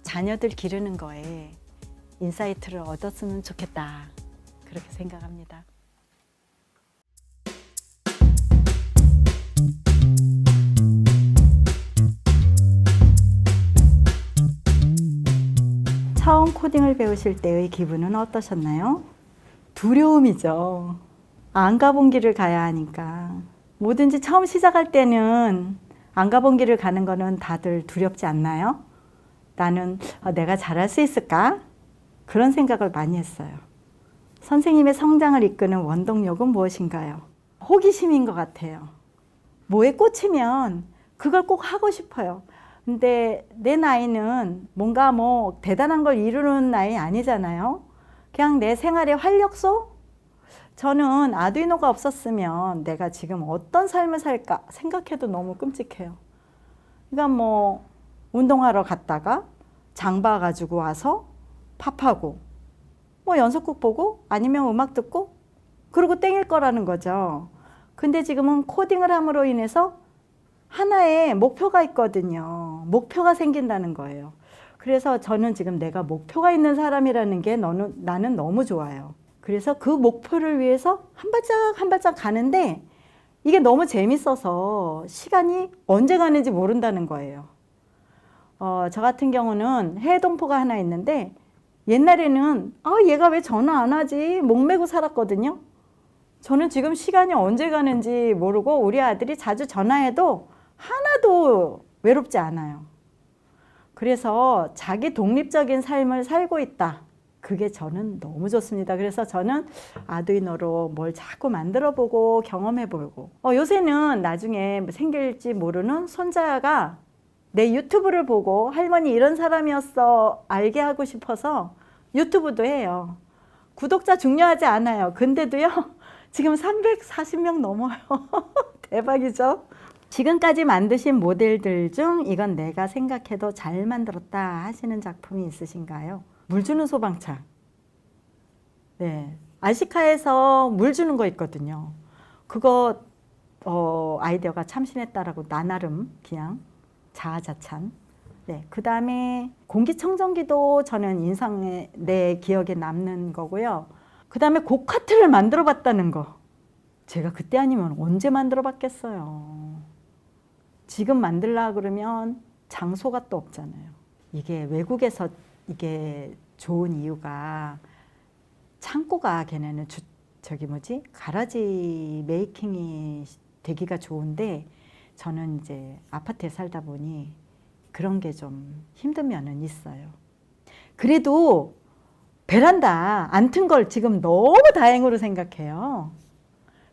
자녀들 기르는 거에 인사이트를 얻었으면 좋겠다. 그렇게 생각합니다. 처음 코딩을 배우실 때의 기분은 어떠셨나요? 두려움이죠. 안 가본 길을 가야 하니까. 뭐든지 처음 시작할 때는 안 가본 길을 가는 거는 다들 두렵지 않나요? 나는 내가 잘할 수 있을까? 그런 생각을 많이 했어요. 선생님의 성장을 이끄는 원동력은 무엇인가요? 호기심인 것 같아요. 뭐에 꽂히면 그걸 꼭 하고 싶어요. 근데 내 나이는 뭔가 뭐 대단한 걸 이루는 나이 아니잖아요. 그냥 내 생활의 활력소? 저는 아두이노가 없었으면 내가 지금 어떤 삶을 살까 생각해도 너무 끔찍해요. 그러니까 뭐 운동하러 갔다가 장 봐가지고 와서 밥하고 뭐 연속극 보고 아니면 음악 듣고 그러고 땡일 거라는 거죠. 근데 지금은 코딩을 함으로 인해서 하나의 목표가 있거든요. 목표가 생긴다는 거예요. 그래서 저는 지금 내가 목표가 있는 사람이라는 게 나는 너무 좋아요. 그래서 그 목표를 위해서 한 발짝 한 발짝 가는데 이게 너무 재밌어서 시간이 언제 가는지 모른다는 거예요. 저 같은 경우는 해외 동포가 하나 있는데 옛날에는 얘가 왜 전화 안 하지? 목매고 살았거든요. 저는 지금 시간이 언제 가는지 모르고 우리 아들이 자주 전화해도 하나도 외롭지 않아요. 그래서 자기 독립적인 삶을 살고 있다. 그게 저는 너무 좋습니다. 그래서 저는 아두이노로 뭘 자꾸 만들어보고 경험해보고 요새는 나중에 생길지 모르는 손자가 내 유튜브를 보고 할머니 이런 사람이었어 알게 하고 싶어서 유튜브도 해요. 구독자 중요하지 않아요. 근데도요 지금 340명 넘어요. 대박이죠? 지금까지 만드신 모델들 중 이건 내가 생각해도 잘 만들었다 하시는 작품이 있으신가요? 물 주는 소방차. 네, 알시카에서 물 주는 거 있거든요. 그거 아이디어가 참신했다라고 나 나름 그냥 자아자찬. 네, 그 다음에 공기청정기도 저는 내 기억에 남는 거고요. 그 다음에 고카트를 만들어 봤다는 거. 제가 그때 아니면 언제 만들어 봤겠어요. 지금 만들려고 그러면 장소가 또 없잖아요. 이게 외국에서 이게 좋은 이유가 창고가 걔네는 가라지 메이킹이 되기가 좋은데 저는 이제 아파트에 살다 보니 그런 게 좀 힘든 면은 있어요. 그래도 베란다 안 튼 걸 지금 너무 다행으로 생각해요.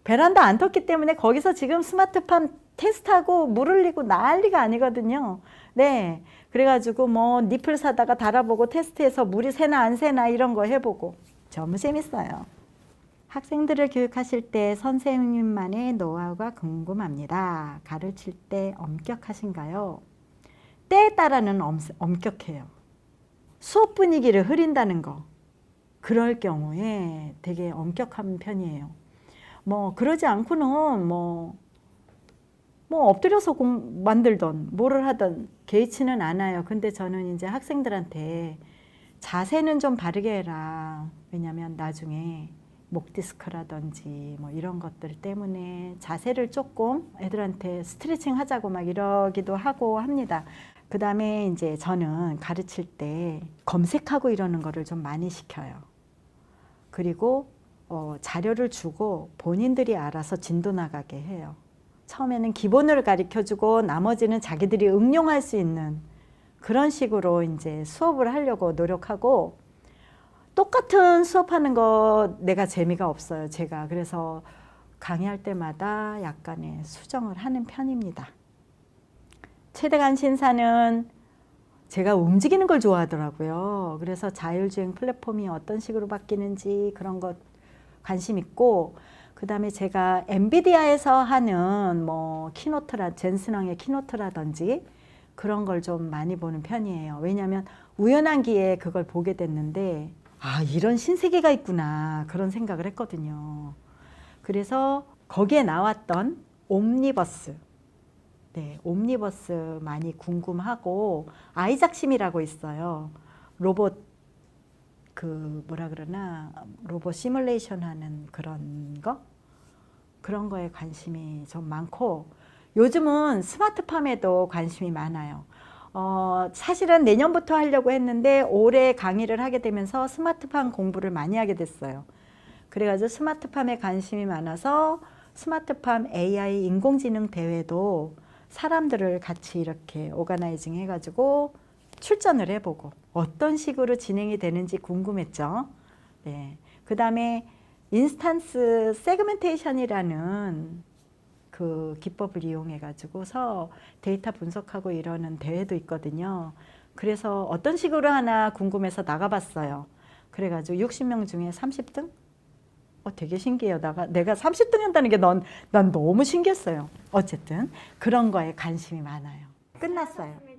베란다 안 텄기 때문에 거기서 지금 스마트팜 테스트하고 물 흘리고 난리가 아니거든요. 네, 그래가지고 뭐 니플 사다가 달아보고 테스트해서 물이 새나 안 새나 이런 거 해보고 너무 재밌어요. 학생들을 교육하실 때 선생님만의 노하우가 궁금합니다. 가르칠 때 엄격하신가요? 때에 따라는 엄격해요. 수업 분위기를 흐린다는 거. 그럴 경우에 되게 엄격한 편이에요. 뭐 그러지 않고는 뭐 엎드려서 만들던 뭐를 하던 개의치는 않아요. 근데 저는 이제 학생들한테 자세는 좀 바르게 해라. 왜냐면 나중에 목 디스크라든지 뭐 이런 것들 때문에 자세를 조금 애들한테 스트레칭 하자고 막 이러기도 하고 합니다. 그 다음에 이제 저는 가르칠 때 검색하고 이러는 거를 좀 많이 시켜요. 그리고 자료를 주고 본인들이 알아서 진도 나가게 해요. 처음에는 기본을 가르쳐주고 나머지는 자기들이 응용할 수 있는 그런 식으로 이제 수업을 하려고 노력하고, 똑같은 수업하는 거 내가 재미가 없어요, 제가. 그래서 강의할 때마다 약간의 수정을 하는 편입니다. 최대 관심사는 제가 움직이는 걸 좋아하더라고요. 그래서 자율주행 플랫폼이 어떤 식으로 바뀌는지 그런 것 관심 있고, 그 다음에 제가 엔비디아에서 하는 뭐 젠슨왕의 키노트라든지 그런 걸 좀 많이 보는 편이에요. 왜냐하면 우연한 기회에 그걸 보게 됐는데, 아, 이런 신세계가 있구나, 그런 생각을 했거든요. 그래서 거기에 나왔던 옴니버스, 옴니버스 많이 궁금하고, 아이작 심이라고 있어요. 로봇 로봇 시뮬레이션 하는 그런 거에 관심이 좀 많고, 요즘은 스마트팜에도 관심이 많아요. 사실은 내년부터 하려고 했는데 올해 강의를 하게 되면서 스마트팜 공부를 많이 하게 됐어요. 그래가지고 스마트팜에 관심이 많아서 스마트팜 AI 인공지능 대회도 사람들을 같이 이렇게 오가나이징 해가지고 출전을 해보고 어떤 식으로 진행이 되는지 궁금했죠. 네. 그 다음에 인스턴스 세그멘테이션이라는 그 기법을 이용해가지고서 데이터 분석하고 이러는 대회도 있거든요. 그래서 어떤 식으로 하나 궁금해서 나가봤어요. 그래가지고 60명 중에 30등? 되게 신기해요. 내가 30등 한다는 게 난 너무 신기했어요. 어쨌든 그런 거에 관심이 많아요. 끝났어요. 네.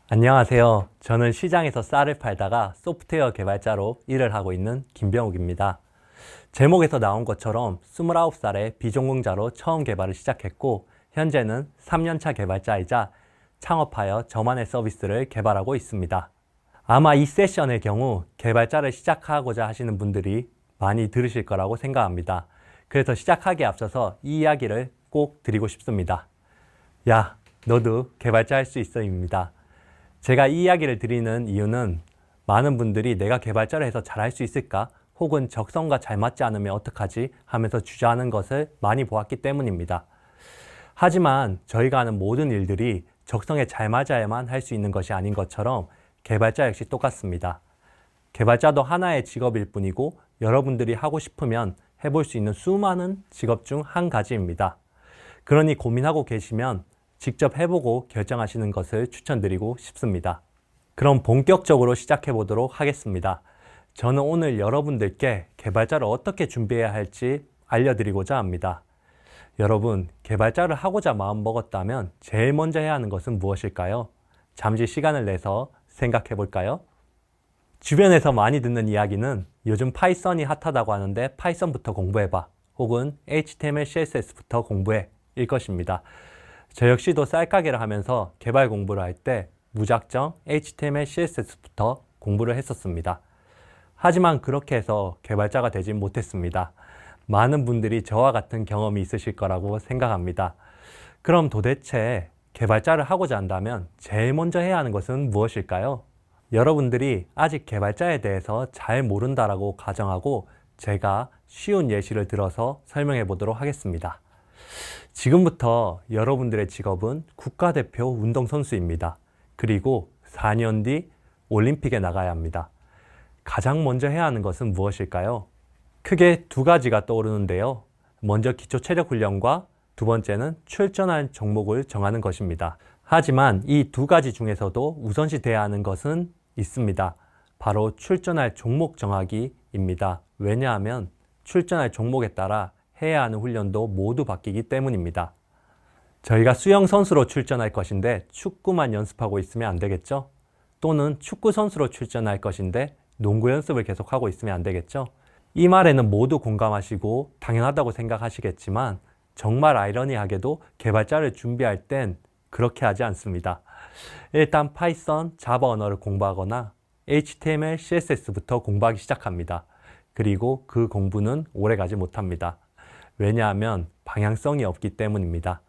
안녕하세요. 저는 시장에서 쌀을 팔다가 소프트웨어 개발자로 일을 하고 있는 김병욱입니다. 제목에서 나온 것처럼 29살에 비전공자로 처음 개발을 시작했고 현재는 3년차 개발자이자 창업하여 저만의 서비스를 개발하고 있습니다. 아마 이 세션의 경우 개발자를 시작하고자 하시는 분들이 많이 들으실 거라고 생각합니다. 그래서 시작하기에 앞서서 이 이야기를 꼭 드리고 싶습니다. 야, 너도 개발자 할 수 있어입니다. 제가 이 이야기를 드리는 이유는 많은 분들이 내가 개발자를 해서 잘할 수 있을까? 혹은 적성과 잘 맞지 않으면 어떡하지? 하면서 주저하는 것을 많이 보았기 때문입니다. 하지만 저희가 하는 모든 일들이 적성에 잘 맞아야만 할 수 있는 것이 아닌 것처럼 개발자 역시 똑같습니다. 개발자도 하나의 직업일 뿐이고 여러분들이 하고 싶으면 해볼 수 있는 수많은 직업 중 한 가지입니다. 그러니 고민하고 계시면 직접 해보고 결정하시는 것을 추천드리고 싶습니다. 그럼 본격적으로 시작해 보도록 하겠습니다. 저는 오늘 여러분들께 개발자를 어떻게 준비해야 할지 알려드리고자 합니다. 여러분, 개발자를 하고자 마음먹었다면 제일 먼저 해야 하는 것은 무엇일까요? 잠시 시간을 내서 생각해 볼까요? 주변에서 많이 듣는 이야기는 요즘 파이썬이 핫하다고 하는데 파이썬부터 공부해봐. 혹은 HTML, CSS부터 공부해. 일 것입니다. 저 역시도 쌀가게를 하면서 개발 공부를 할 때 무작정 HTML, CSS부터 공부를 했었습니다. 하지만 그렇게 해서 개발자가 되진 못했습니다. 많은 분들이 저와 같은 경험이 있으실 거라고 생각합니다. 그럼 도대체 개발자를 하고자 한다면 제일 먼저 해야 하는 것은 무엇일까요? 여러분들이 아직 개발자에 대해서 잘 모른다라고 가정하고 제가 쉬운 예시를 들어서 설명해 보도록 하겠습니다. 지금부터 여러분들의 직업은 국가대표 운동선수입니다. 그리고 4년 뒤 올림픽에 나가야 합니다. 가장 먼저 해야 하는 것은 무엇일까요? 크게 두 가지가 떠오르는데요. 먼저 기초체력훈련과 두 번째는 출전할 종목을 정하는 것입니다. 하지만 이 두 가지 중에서도 우선시 돼야 하는 것은 있습니다. 바로 출전할 종목 정하기입니다. 왜냐하면 출전할 종목에 따라 해야 하는 훈련도 모두 바뀌기 때문입니다. 저희가 수영 선수로 출전할 것인데 축구만 연습하고 있으면 안 되겠죠? 또는 축구 선수로 출전할 것인데 농구 연습을 계속하고 있으면 안 되겠죠? 이 말에는 모두 공감하시고 당연하다고 생각하시겠지만 정말 아이러니하게도 개발자를 준비할 땐 그렇게 하지 않습니다. 일단 파이썬, 자바 언어를 공부하거나 HTML, CSS부터 공부하기 시작합니다. 그리고 그 공부는 오래가지 못합니다. 왜냐하면 방향성이 없기 때문입니다.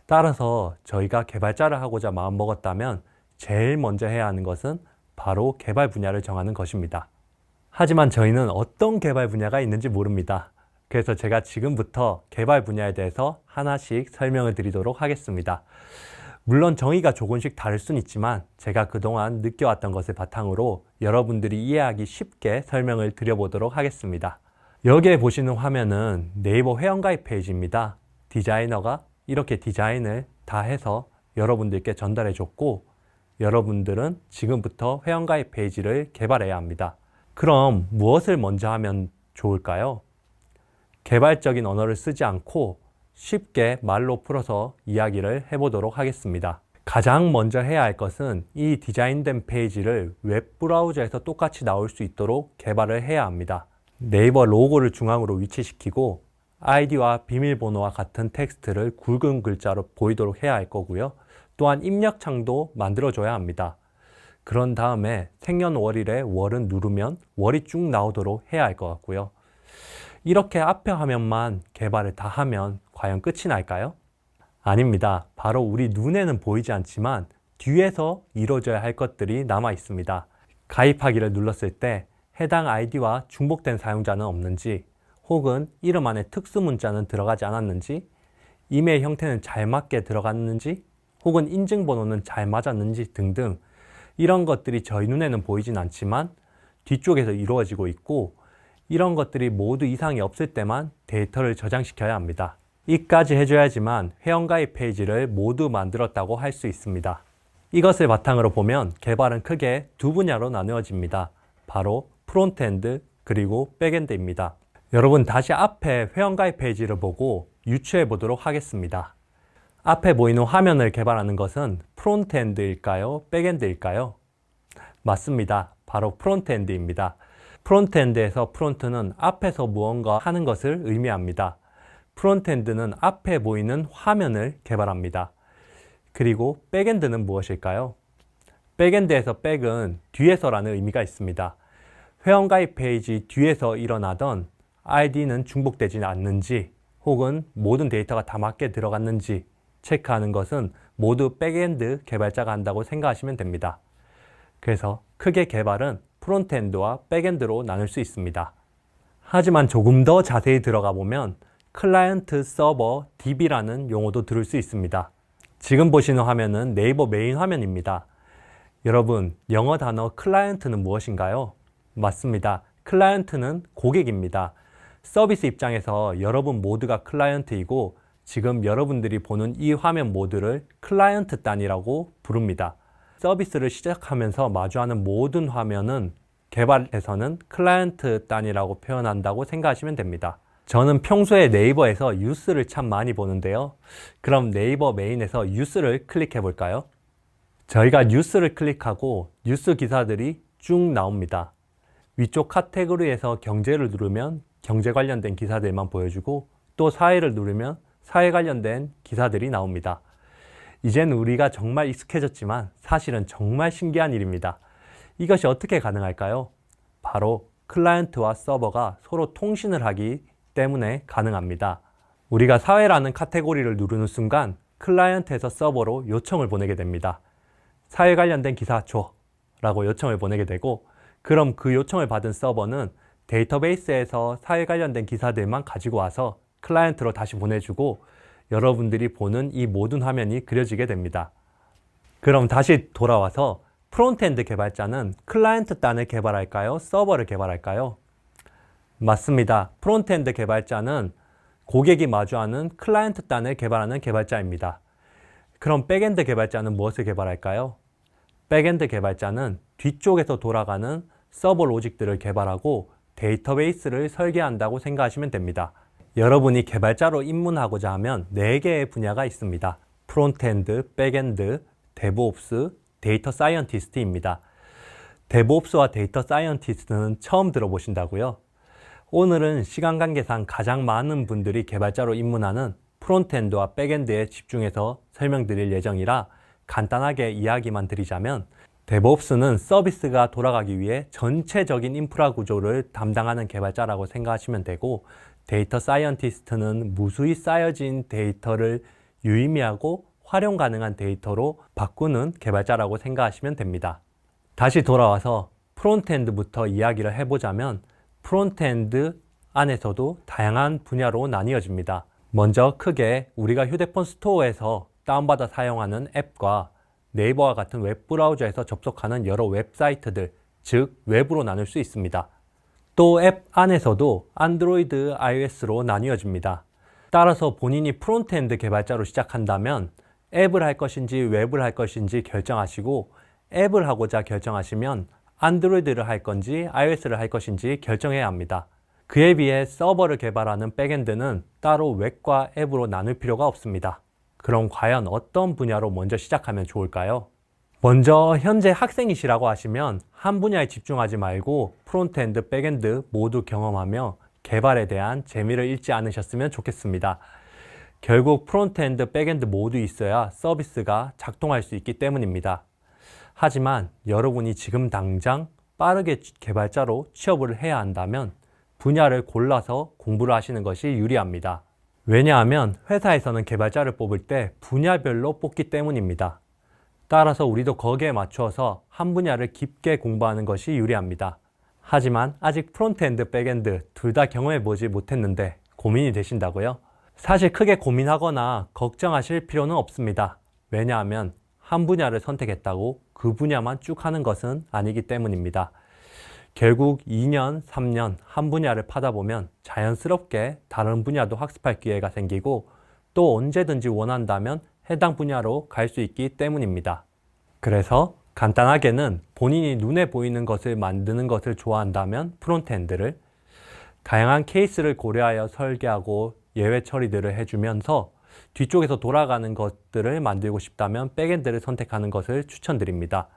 따라서 저희가 개발자를 하고자 마음먹었다면 제일 먼저 해야 하는 것은 바로 개발 분야를 정하는 것입니다. 하지만 저희는 어떤 개발 분야가 있는지 모릅니다. 그래서 제가 지금부터 개발 분야에 대해서 하나씩 설명을 드리도록 하겠습니다. 물론 정의가 조금씩 다를 수는 있지만 제가 그동안 느껴왔던 것을 바탕으로 여러분들이 이해하기 쉽게 설명을 드려보도록 하겠습니다. 여기에 보시는 화면은 네이버 회원가입 페이지입니다. 디자이너가 이렇게 디자인을 다 해서 여러분들께 전달해 줬고 여러분들은 지금부터 회원가입 페이지를 개발해야 합니다. 그럼 무엇을 먼저 하면 좋을까요? 개발적인 언어를 쓰지 않고 쉽게 말로 풀어서 이야기를 해보도록 하겠습니다. 가장 먼저 해야 할 것은 이 디자인된 페이지를 웹 브라우저에서 똑같이 나올 수 있도록 개발을 해야 합니다. 네이버 로고를 중앙으로 위치시키고 아이디와 비밀번호와 같은 텍스트를 굵은 글자로 보이도록 해야 할 거고요. 또한 입력창도 만들어줘야 합니다. 그런 다음에 생년월일에 월은 누르면 월이 쭉 나오도록 해야 할 것 같고요. 이렇게 앞에 화면만 개발을 다 하면 과연 끝이 날까요? 아닙니다. 바로 우리 눈에는 보이지 않지만 뒤에서 이루어져야 할 것들이 남아 있습니다. 가입하기를 눌렀을 때 해당 아이디와 중복된 사용자는 없는지, 혹은 이름 안에 특수 문자는 들어가지 않았는지, 이메일 형태는 잘 맞게 들어갔는지, 혹은 인증번호는 잘 맞았는지 등등 이런 것들이 저희 눈에는 보이진 않지만 뒤쪽에서 이루어지고 있고 이런 것들이 모두 이상이 없을 때만 데이터를 저장시켜야 합니다. 이까지 해줘야지만 회원가입 페이지를 모두 만들었다고 할 수 있습니다. 이것을 바탕으로 보면 개발은 크게 두 분야로 나누어집니다. 바로 프론트엔드 그리고 백엔드입니다. 여러분 다시 앞에 회원가입 페이지를 보고 유추해 보도록 하겠습니다. 앞에 보이는 화면을 개발하는 것은 프론트엔드일까요? 백엔드일까요? 맞습니다. 바로 프론트엔드입니다. 프론트엔드에서 프론트는 앞에서 무언가 하는 것을 의미합니다. 프론트엔드는 앞에 보이는 화면을 개발합니다. 그리고 백엔드는 무엇일까요? 백엔드에서 백은 뒤에서라는 의미가 있습니다. 회원가입 페이지 뒤에서 일어나던 아이디는 중복되지 않는지 혹은 모든 데이터가 다 맞게 들어갔는지 체크하는 것은 모두 백엔드 개발자가 한다고 생각하시면 됩니다. 그래서 크게 개발은 프론트엔드와 백엔드로 나눌 수 있습니다. 하지만 조금 더 자세히 들어가 보면 클라이언트 서버 DB라는 용어도 들을 수 있습니다. 지금 보시는 화면은 네이버 메인 화면입니다. 여러분, 영어 단어 클라이언트는 무엇인가요? 맞습니다. 클라이언트는 고객입니다. 서비스 입장에서 여러분 모두가 클라이언트이고 지금 여러분들이 보는 이 화면 모두를 클라이언트 단이라고 부릅니다. 서비스를 시작하면서 마주하는 모든 화면은 개발에서는 클라이언트 단이라고 표현한다고 생각하시면 됩니다. 저는 평소에 네이버에서 뉴스를 참 많이 보는데요. 그럼 네이버 메인에서 뉴스를 클릭해 볼까요? 저희가 뉴스를 클릭하고 뉴스 기사들이 쭉 나옵니다. 위쪽 카테고리에서 경제를 누르면 경제 관련된 기사들만 보여주고 또 사회를 누르면 사회 관련된 기사들이 나옵니다. 이젠 우리가 정말 익숙해졌지만 사실은 정말 신기한 일입니다. 이것이 어떻게 가능할까요? 바로 클라이언트와 서버가 서로 통신을 하기 때문에 가능합니다. 우리가 사회라는 카테고리를 누르는 순간 클라이언트에서 서버로 요청을 보내게 됩니다. 사회 관련된 기사 줘 라고 요청을 보내게 되고 그럼 그 요청을 받은 서버는 데이터베이스에서 사회 관련된 기사들만 가지고 와서 클라이언트로 다시 보내주고 여러분들이 보는 이 모든 화면이 그려지게 됩니다. 그럼 다시 돌아와서 프론트엔드 개발자는 클라이언트 단을 개발할까요? 서버를 개발할까요? 맞습니다. 프론트엔드 개발자는 고객이 마주하는 클라이언트 단을 개발하는 개발자입니다. 그럼 백엔드 개발자는 무엇을 개발할까요? 백엔드 개발자는 뒤쪽에서 돌아가는 서버 로직들을 개발하고 데이터베이스를 설계한다고 생각하시면 됩니다. 여러분이 개발자로 입문하고자 하면 4개의 분야가 있습니다. 프론트엔드, 백엔드, 데브옵스, 데이터 사이언티스트입니다. 데브옵스와 데이터 사이언티스트는 처음 들어보신다고요? 오늘은 시간 관계상 가장 많은 분들이 개발자로 입문하는 프론트엔드와 백엔드에 집중해서 설명드릴 예정이라 간단하게 이야기만 드리자면 데브옵스는 서비스가 돌아가기 위해 전체적인 인프라 구조를 담당하는 개발자라고 생각하시면 되고 데이터 사이언티스트는 무수히 쌓여진 데이터를 유의미하고 활용 가능한 데이터로 바꾸는 개발자라고 생각하시면 됩니다. 다시 돌아와서 프론트엔드부터 이야기를 해보자면 프론트엔드 안에서도 다양한 분야로 나뉘어집니다. 먼저 크게 우리가 휴대폰 스토어에서 다운받아 사용하는 앱과 네이버와 같은 웹브라우저에서 접속하는 여러 웹사이트들, 즉 외부로 나눌 수 있습니다. 또 앱 안에서도 안드로이드, iOS로 나뉘어집니다. 따라서 본인이 프론트엔드 개발자로 시작한다면 앱을 할 것인지 웹을 할 것인지 결정하시고 앱을 하고자 결정하시면 안드로이드를 할 건지 iOS를 할 것인지 결정해야 합니다. 그에 비해 서버를 개발하는 백엔드는 따로 웹과 앱으로 나눌 필요가 없습니다. 그럼 과연 어떤 분야로 먼저 시작하면 좋을까요? 먼저 현재 학생이시라고 하시면 한 분야에 집중하지 말고 프론트엔드, 백엔드 모두 경험하며 개발에 대한 재미를 잃지 않으셨으면 좋겠습니다. 결국 프론트엔드, 백엔드 모두 있어야 서비스가 작동할 수 있기 때문입니다. 하지만 여러분이 지금 당장 빠르게 개발자로 취업을 해야 한다면 분야를 골라서 공부를 하시는 것이 유리합니다. 왜냐하면 회사에서는 개발자를 뽑을 때 분야별로 뽑기 때문입니다. 따라서 우리도 거기에 맞추어서 한 분야를 깊게 공부하는 것이 유리합니다. 하지만 아직 프론트엔드, 백엔드 둘 다 경험해보지 못했는데 고민이 되신다고요? 사실 크게 고민하거나 걱정하실 필요는 없습니다. 왜냐하면 한 분야를 선택했다고 그 분야만 쭉 하는 것은 아니기 때문입니다. 결국 2년, 3년 한 분야를 파다 보면 자연스럽게 다른 분야도 학습할 기회가 생기고 또 언제든지 원한다면 해당 분야로 갈 수 있기 때문입니다. 그래서 간단하게는 본인이 눈에 보이는 것을 만드는 것을 좋아한다면 프론트엔드를, 다양한 케이스를 고려하여 설계하고 예외 처리들을 해주면서 뒤쪽에서 돌아가는 것들을 만들고 싶다면 백엔드를 선택하는 것을 추천드립니다.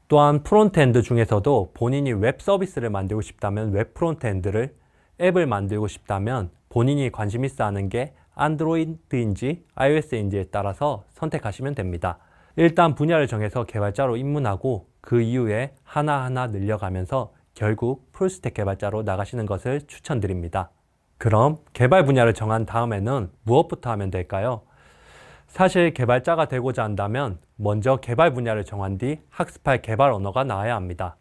또한 프론트엔드 중에서도 본인이 웹 서비스를 만들고 싶다면 웹 프론트엔드를, 앱을 만들고 싶다면 본인이 관심 있어 하는 게 안드로이드인지 iOS인지에 따라서 선택하시면 됩니다. 일단 분야를 정해서 개발자로 입문하고 그 이후에 하나하나 늘려가면서 결국 풀스택 개발자로 나가시는 것을 추천드립니다. 그럼 개발 분야를 정한 다음에는 무엇부터 하면 될까요? 사실 개발자가 되고자 한다면 먼저 개발 분야를 정한 뒤 학습할 개발 언어가 나와야 합니다.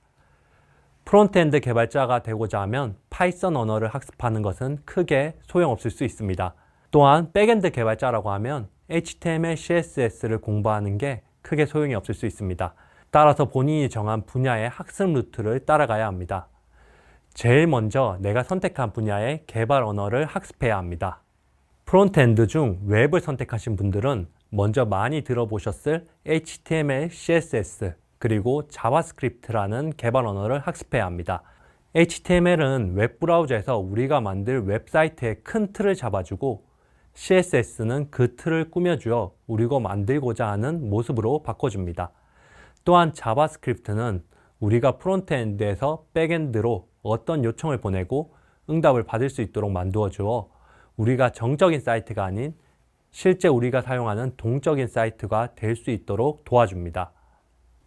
프론트엔드 개발자가 되고자 하면 파이썬 언어를 학습하는 것은 크게 소용없을 수 있습니다. 또한 백엔드 개발자라고 하면 HTML, CSS를 공부하는 게 크게 소용이 없을 수 있습니다. 따라서 본인이 정한 분야의 학습 루트를 따라가야 합니다. 제일 먼저 내가 선택한 분야의 개발 언어를 학습해야 합니다. 프론트엔드 중 웹을 선택하신 분들은 먼저 많이 들어보셨을 HTML, CSS, 그리고 자바스크립트라는 개발 언어를 학습해야 합니다. HTML은 웹브라우저에서 우리가 만들 웹사이트의 큰 틀을 잡아주고 CSS는 그 틀을 꾸며주어 우리가 만들고자 하는 모습으로 바꿔줍니다. 또한 자바스크립트는 우리가 프론트엔드에서 백엔드로 어떤 요청을 보내고 응답을 받을 수 있도록 만들어 주어 우리가 정적인 사이트가 아닌 실제 우리가 사용하는 동적인 사이트가 될 수 있도록 도와줍니다.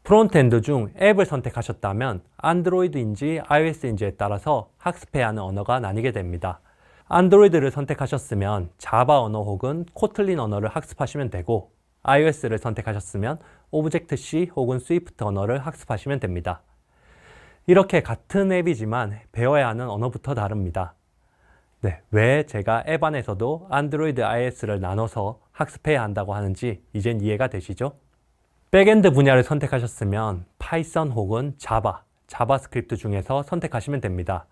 프론트엔드 중 앱을 선택하셨다면 안드로이드인지 iOS인지에 따라서 학습해야 하는 언어가 나뉘게 됩니다. 안드로이드를 선택하셨으면 자바 언어 혹은 코틀린 언어를 학습하시면 되고, iOS를 선택하셨으면 오브젝트-C 혹은 스위프트 언어를 학습하시면 됩니다. 이렇게 같은 앱이지만 배워야 하는 언어부터 다릅니다. 네, 왜 제가 앱 안에서도 안드로이드, iOS를 나눠서 학습해야 한다고 하는지 이젠 이해가 되시죠? 백엔드 분야를 선택하셨으면 파이썬 혹은 자바스크립트 중에서 선택하시면 됩니다.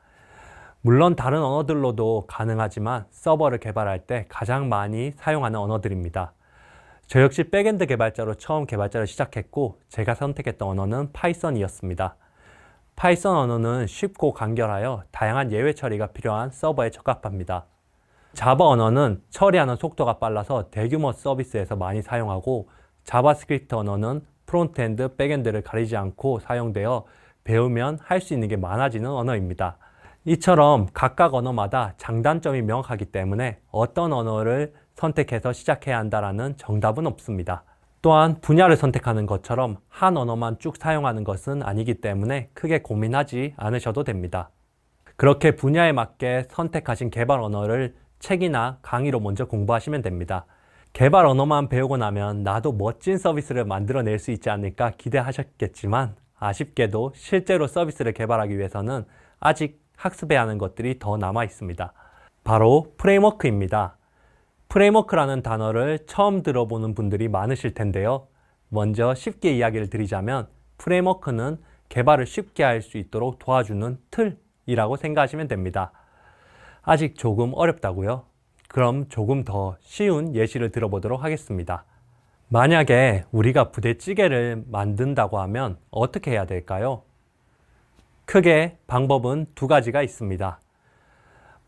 물론 다른 언어들로도 가능하지만 서버를 개발할 때 가장 많이 사용하는 언어들입니다. 저 역시 백엔드 개발자로 처음 개발자를 시작했고 제가 선택했던 언어는 파이썬이었습니다. 파이썬 언어는 쉽고 간결하여 다양한 예외 처리가 필요한 서버에 적합합니다. 자바 언어는 처리하는 속도가 빨라서 대규모 서비스에서 많이 사용하고, 자바스크립트 언어는 프론트엔드, 백엔드를 가리지 않고 사용되어 배우면 할 수 있는 게 많아지는 언어입니다. 이처럼 각각 언어마다 장단점이 명확하기 때문에 어떤 언어를 선택해서 시작해야 한다는 정답은 없습니다. 또한 분야를 선택하는 것처럼 한 언어만 쭉 사용하는 것은 아니기 때문에 크게 고민하지 않으셔도 됩니다. 그렇게 분야에 맞게 선택하신 개발 언어를 책이나 강의로 먼저 공부하시면 됩니다. 개발 언어만 배우고 나면 나도 멋진 서비스를 만들어낼 수 있지 않을까 기대하셨겠지만, 아쉽게도 실제로 서비스를 개발하기 위해서는 아직 학습해야 하는 것들이 더 남아 있습니다. 바로 프레임워크입니다. 프레임워크라는 단어를 처음 들어보는 분들이 많으실 텐데요. 먼저 쉽게 이야기를 드리자면 프레임워크는 개발을 쉽게 할 수 있도록 도와주는 틀이라고 생각하시면 됩니다. 아직 조금 어렵다고요? 그럼 조금 더 쉬운 예시를 들어보도록 하겠습니다. 만약에 우리가 부대찌개를 만든다고 하면 어떻게 해야 될까요? 크게 방법은 두 가지가 있습니다.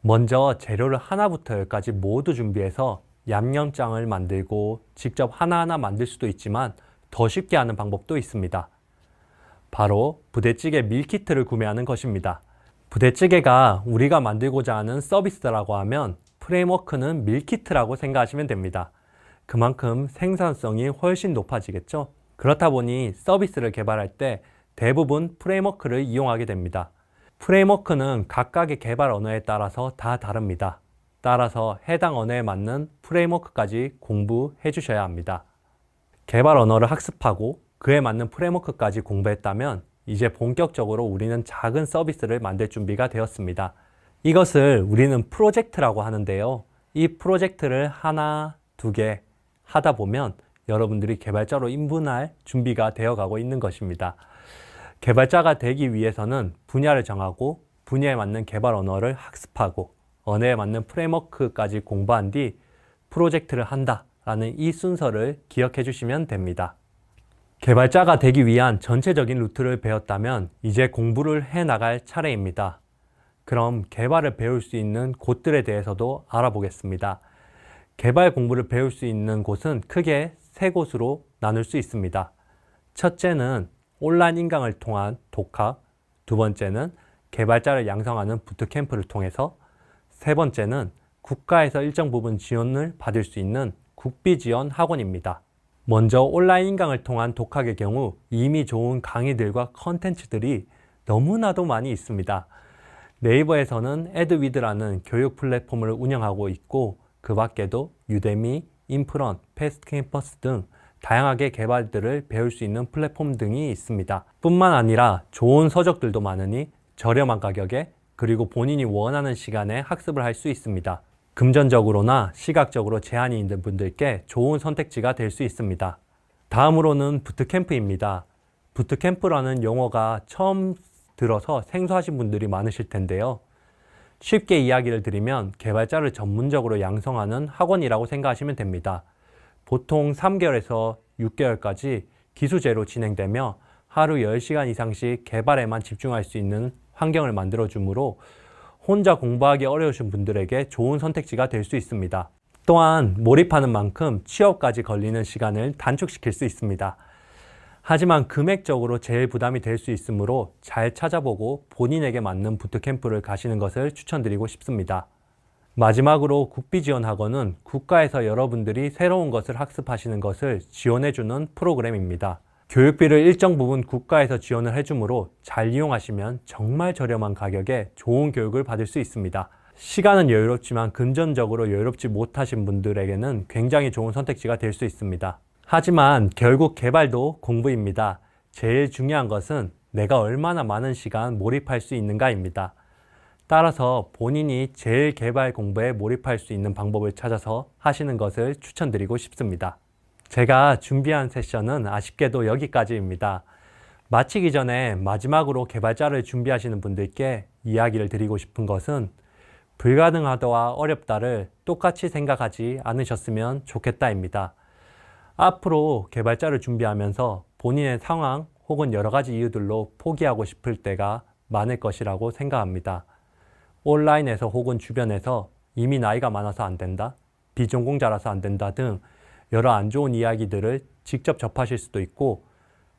먼저 재료를 하나부터 열까지 모두 준비해서 얌얌장을 만들고 직접 하나하나 만들 수도 있지만 더 쉽게 하는 방법도 있습니다. 바로 부대찌개 밀키트를 구매하는 것입니다. 부대찌개가 우리가 만들고자 하는 서비스라고 하면 프레임워크는 밀키트라고 생각하시면 됩니다. 그만큼 생산성이 훨씬 높아지겠죠? 그렇다 보니 서비스를 개발할 때 대부분 프레임워크를 이용하게 됩니다. 프레임워크는 각각의 개발 언어에 따라서 다 다릅니다. 따라서 해당 언어에 맞는 프레임워크까지 공부해 주셔야 합니다. 개발 언어를 학습하고 그에 맞는 프레임워크까지 공부했다면 이제 본격적으로 우리는 작은 서비스를 만들 준비가 되었습니다. 이것을 우리는 프로젝트라고 하는데요. 이 프로젝트를 하나, 두 개 하다 보면 여러분들이 개발자로 입문할 준비가 되어가고 있는 것입니다. 개발자가 되기 위해서는 분야를 정하고 분야에 맞는 개발 언어를 학습하고 언어에 맞는 프레임워크까지 공부한 뒤 프로젝트를 한다라는 이 순서를 기억해 주시면 됩니다. 개발자가 되기 위한 전체적인 루트를 배웠다면 이제 공부를 해 나갈 차례입니다. 그럼 개발을 배울 수 있는 곳들에 대해서도 알아보겠습니다. 개발 공부를 배울 수 있는 곳은 크게 세 곳으로 나눌 수 있습니다. 첫째는 온라인 인강을 통한 독학, 두 번째는 개발자를 양성하는 부트캠프를 통해서, 세 번째는 국가에서 일정 부분 지원을 받을 수 있는 국비 지원 학원입니다. 먼저 온라인 인강을 통한 독학의 경우 이미 좋은 강의들과 컨텐츠들이 너무나도 많이 있습니다. 네이버에서는 에드위드라는 교육 플랫폼을 운영하고 있고, 그 밖에도 유데미, 인프런, 패스트캠퍼스 등 다양하게 개발들을 배울 수 있는 플랫폼 등이 있습니다. 뿐만 아니라 좋은 서적들도 많으니 저렴한 가격에 그리고 본인이 원하는 시간에 학습을 할 수 있습니다. 금전적으로나 시각적으로 제한이 있는 분들께 좋은 선택지가 될 수 있습니다. 다음으로는 부트캠프입니다. 부트캠프라는 용어가 처음 들어서 생소하신 분들이 많으실 텐데요. 쉽게 이야기를 드리면 개발자를 전문적으로 양성하는 학원이라고 생각하시면 됩니다. 보통 3개월에서 6개월까지 기수제로 진행되며 하루 10시간 이상씩 개발에만 집중할 수 있는 환경을 만들어주므로 혼자 공부하기 어려우신 분들에게 좋은 선택지가 될 수 있습니다. 또한 몰입하는 만큼 취업까지 걸리는 시간을 단축시킬 수 있습니다. 하지만 금액적으로 제일 부담이 될 수 있으므로 잘 찾아보고 본인에게 맞는 부트캠프를 가시는 것을 추천드리고 싶습니다. 마지막으로 국비지원학원은 국가에서 여러분들이 새로운 것을 학습하시는 것을 지원해주는 프로그램입니다. 교육비를 일정 부분 국가에서 지원을 해주므로 잘 이용하시면 정말 저렴한 가격에 좋은 교육을 받을 수 있습니다. 시간은 여유롭지만 금전적으로 여유롭지 못하신 분들에게는 굉장히 좋은 선택지가 될 수 있습니다. 하지만 결국 개발도 공부입니다. 제일 중요한 것은 내가 얼마나 많은 시간 몰입할 수 있는가입니다. 따라서 본인이 제일 개발 공부에 몰입할 수 있는 방법을 찾아서 하시는 것을 추천드리고 싶습니다. 제가 준비한 세션은 아쉽게도 여기까지입니다. 마치기 전에 마지막으로 개발자를 준비하시는 분들께 이야기를 드리고 싶은 것은 불가능하다와 어렵다를 똑같이 생각하지 않으셨으면 좋겠다입니다. 앞으로 개발자를 준비하면서 본인의 상황 혹은 여러 가지 이유들로 포기하고 싶을 때가 많을 것이라고 생각합니다. 온라인에서 혹은 주변에서 이미 나이가 많아서 안 된다, 비전공자라서 안 된다 등 여러 안 좋은 이야기들을 직접 접하실 수도 있고,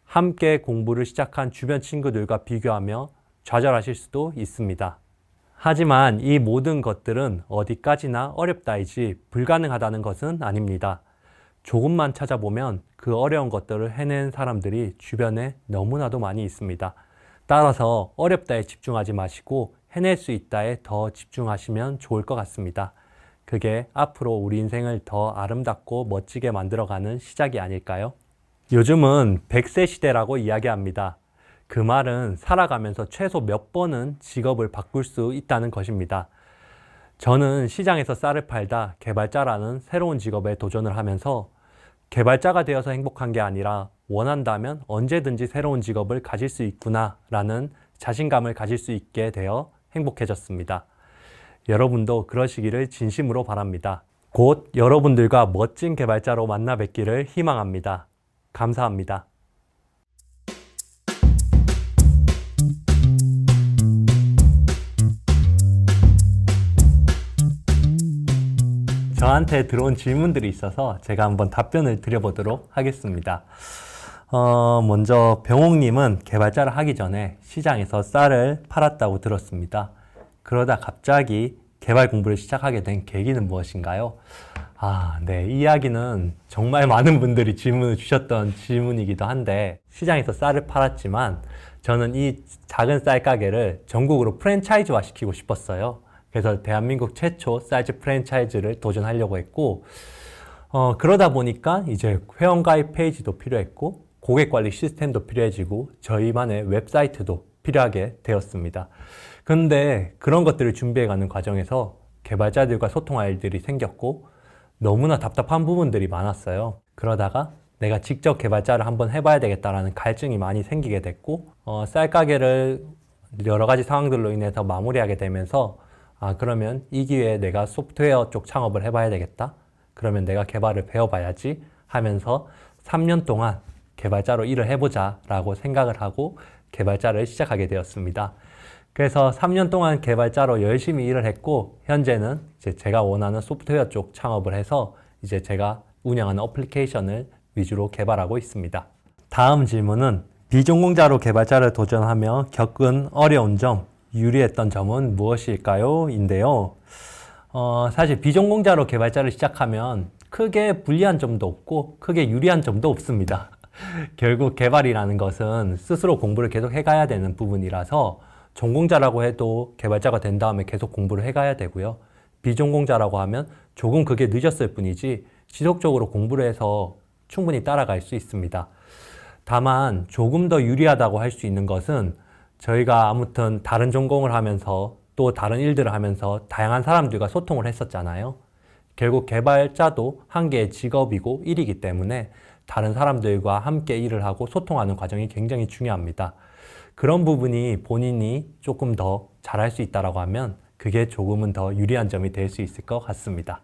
함께 공부를 시작한 주변 친구들과 비교하며 좌절하실 수도 있습니다. 하지만 이 모든 것들은 어디까지나 어렵다이지 불가능하다는 것은 아닙니다. 조금만 찾아보면 그 어려운 것들을 해낸 사람들이 주변에 너무나도 많이 있습니다. 따라서 어렵다에 집중하지 마시고 해낼 수 있다에 더 집중하시면 좋을 것 같습니다. 그게 앞으로 우리 인생을 더 아름답고 멋지게 만들어가는 시작이 아닐까요? 요즘은 100세 시대라고 이야기합니다. 그 말은 살아가면서 최소 몇 번은 직업을 바꿀 수 있다는 것입니다. 저는 시장에서 쌀을 팔다 개발자라는 새로운 직업에 도전을 하면서 개발자가 되어서 행복한 게 아니라 원한다면 언제든지 새로운 직업을 가질 수 있구나 라는 자신감을 가질 수 있게 되어 행복해졌습니다. 여러분도 그러시기를 진심으로 바랍니다. 곧 여러분들과 멋진 개발자로 만나 뵙기를 희망합니다. 감사합니다. 저한테 들어온 질문들이 있어서 제가 한번 답변을 드려보도록 하겠습니다. 먼저 병옥님은 개발자를 하기 전에 시장에서 쌀을 팔았다고 들었습니다. 그러다 갑자기 개발 공부를 시작하게 된 계기는 무엇인가요? 네. 이 이야기는 정말 많은 분들이 질문을 주셨던 질문이기도 한데, 시장에서 쌀을 팔았지만 저는 이 작은 쌀 가게를 전국으로 프랜차이즈화 시키고 싶었어요. 그래서 대한민국 최초 쌀집 프랜차이즈를 도전하려고 했고, 그러다 보니까 이제 회원가입 페이지도 필요했고, 고객관리 시스템도 필요해지고, 저희만의 웹사이트도 필요하게 되었습니다. 그런데 그런 것들을 준비해가는 과정에서 개발자들과 소통할 일들이 생겼고, 너무나 답답한 부분들이 많았어요. 그러다가 내가 직접 개발자를 한번 해봐야 되겠다라는 갈증이 많이 생기게 됐고, 쌀 가게를 여러 가지 상황들로 인해서 마무리하게 되면서 그러면 이 기회에 내가 소프트웨어 쪽 창업을 해봐야 되겠다. 그러면 내가 개발을 배워봐야지 하면서 3년 동안 개발자로 일을 해보자 라고 생각을 하고 개발자를 시작하게 되었습니다. 그래서 3년 동안 개발자로 열심히 일을 했고, 현재는 이제 제가 원하는 소프트웨어 쪽 창업을 해서 이제 제가 운영하는 어플리케이션을 위주로 개발하고 있습니다. 다음 질문은 비전공자로 개발자를 도전하며 겪은 어려운 점, 유리했던 점은 무엇일까요? 인데요. 사실 비전공자로 개발자를 시작하면 크게 불리한 점도 없고 크게 유리한 점도 없습니다. 결국 개발이라는 것은 스스로 공부를 계속 해가야 되는 부분이라서 전공자라고 해도 개발자가 된 다음에 계속 공부를 해가야 되고요. 비전공자라고 하면 조금 그게 늦었을 뿐이지 지속적으로 공부를 해서 충분히 따라갈 수 있습니다. 다만 조금 더 유리하다고 할 수 있는 것은 저희가 아무튼 다른 전공을 하면서 또 다른 일들을 하면서 다양한 사람들과 소통을 했었잖아요. 결국 개발자도 한 개의 직업이고 일이기 때문에 다른 사람들과 함께 일을 하고 소통하는 과정이 굉장히 중요합니다. 그런 부분이 본인이 조금 더 잘할 수 있다고 하면 그게 조금은 더 유리한 점이 될 수 있을 것 같습니다.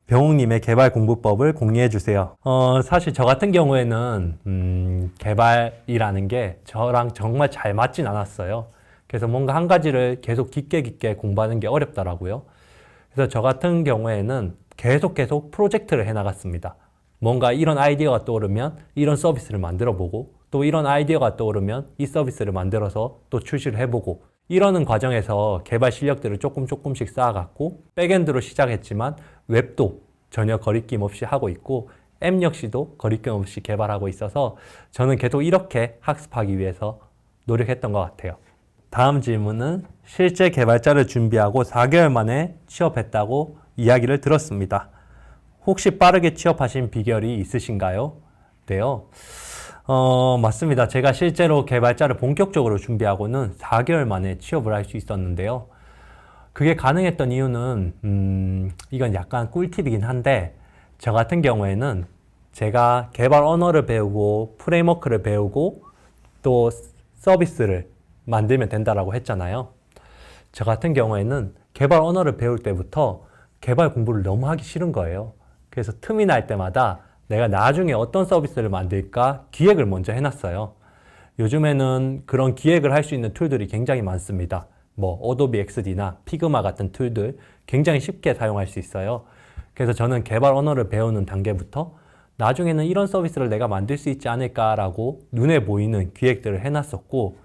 병욱님의 개발 공부법을 공유해 주세요. 사실 저 같은 경우에는 개발이라는 게 저랑 정말 잘 맞진 않았어요. 그래서 뭔가 한 가지를 계속 깊게 공부하는 게 어렵더라고요. 그래서 저 같은 경우에는 계속 프로젝트를 해나갔습니다. 뭔가 이런 아이디어가 떠오르면 이런 서비스를 만들어 보고 또 이런 아이디어가 떠오르면 이 서비스를 만들어서 또 출시를 해보고 이러는 과정에서 개발 실력들을 조금씩 쌓아갔고 백엔드로 시작했지만 웹도 전혀 거리낌 없이 하고 있고 앱 역시도 거리낌 없이 개발하고 있어서 저는 계속 이렇게 학습하기 위해서 노력했던 것 같아요. 다음 질문은 실제 개발자를 준비하고 4개월 만에 취업했다고 이야기를 들었습니다. 혹시 빠르게 취업하신 비결이 있으신가요? 네요. 맞습니다. 제가 실제로 개발자를 본격적으로 준비하고는 4개월 만에 취업을 할 수 있었는데요. 그게 가능했던 이유는 이건 약간 꿀팁이긴 한데 저 같은 경우에는 제가 개발 언어를 배우고 프레임워크를 배우고 또 서비스를 만들면 된다라고 했잖아요. 저 같은 경우에는 개발 언어를 배울 때부터 개발 공부를 너무 하기 싫은 거예요. 그래서 틈이 날 때마다 내가 나중에 어떤 서비스를 만들까 기획을 먼저 해놨어요. 요즘에는 그런 기획을 할 수 있는 툴들이 굉장히 많습니다. 뭐 어도비 XD나 피그마 같은 툴들 굉장히 쉽게 사용할 수 있어요. 그래서 저는 개발 언어를 배우는 단계부터 나중에는 이런 서비스를 내가 만들 수 있지 않을까라고 눈에 보이는 기획들을 해놨었고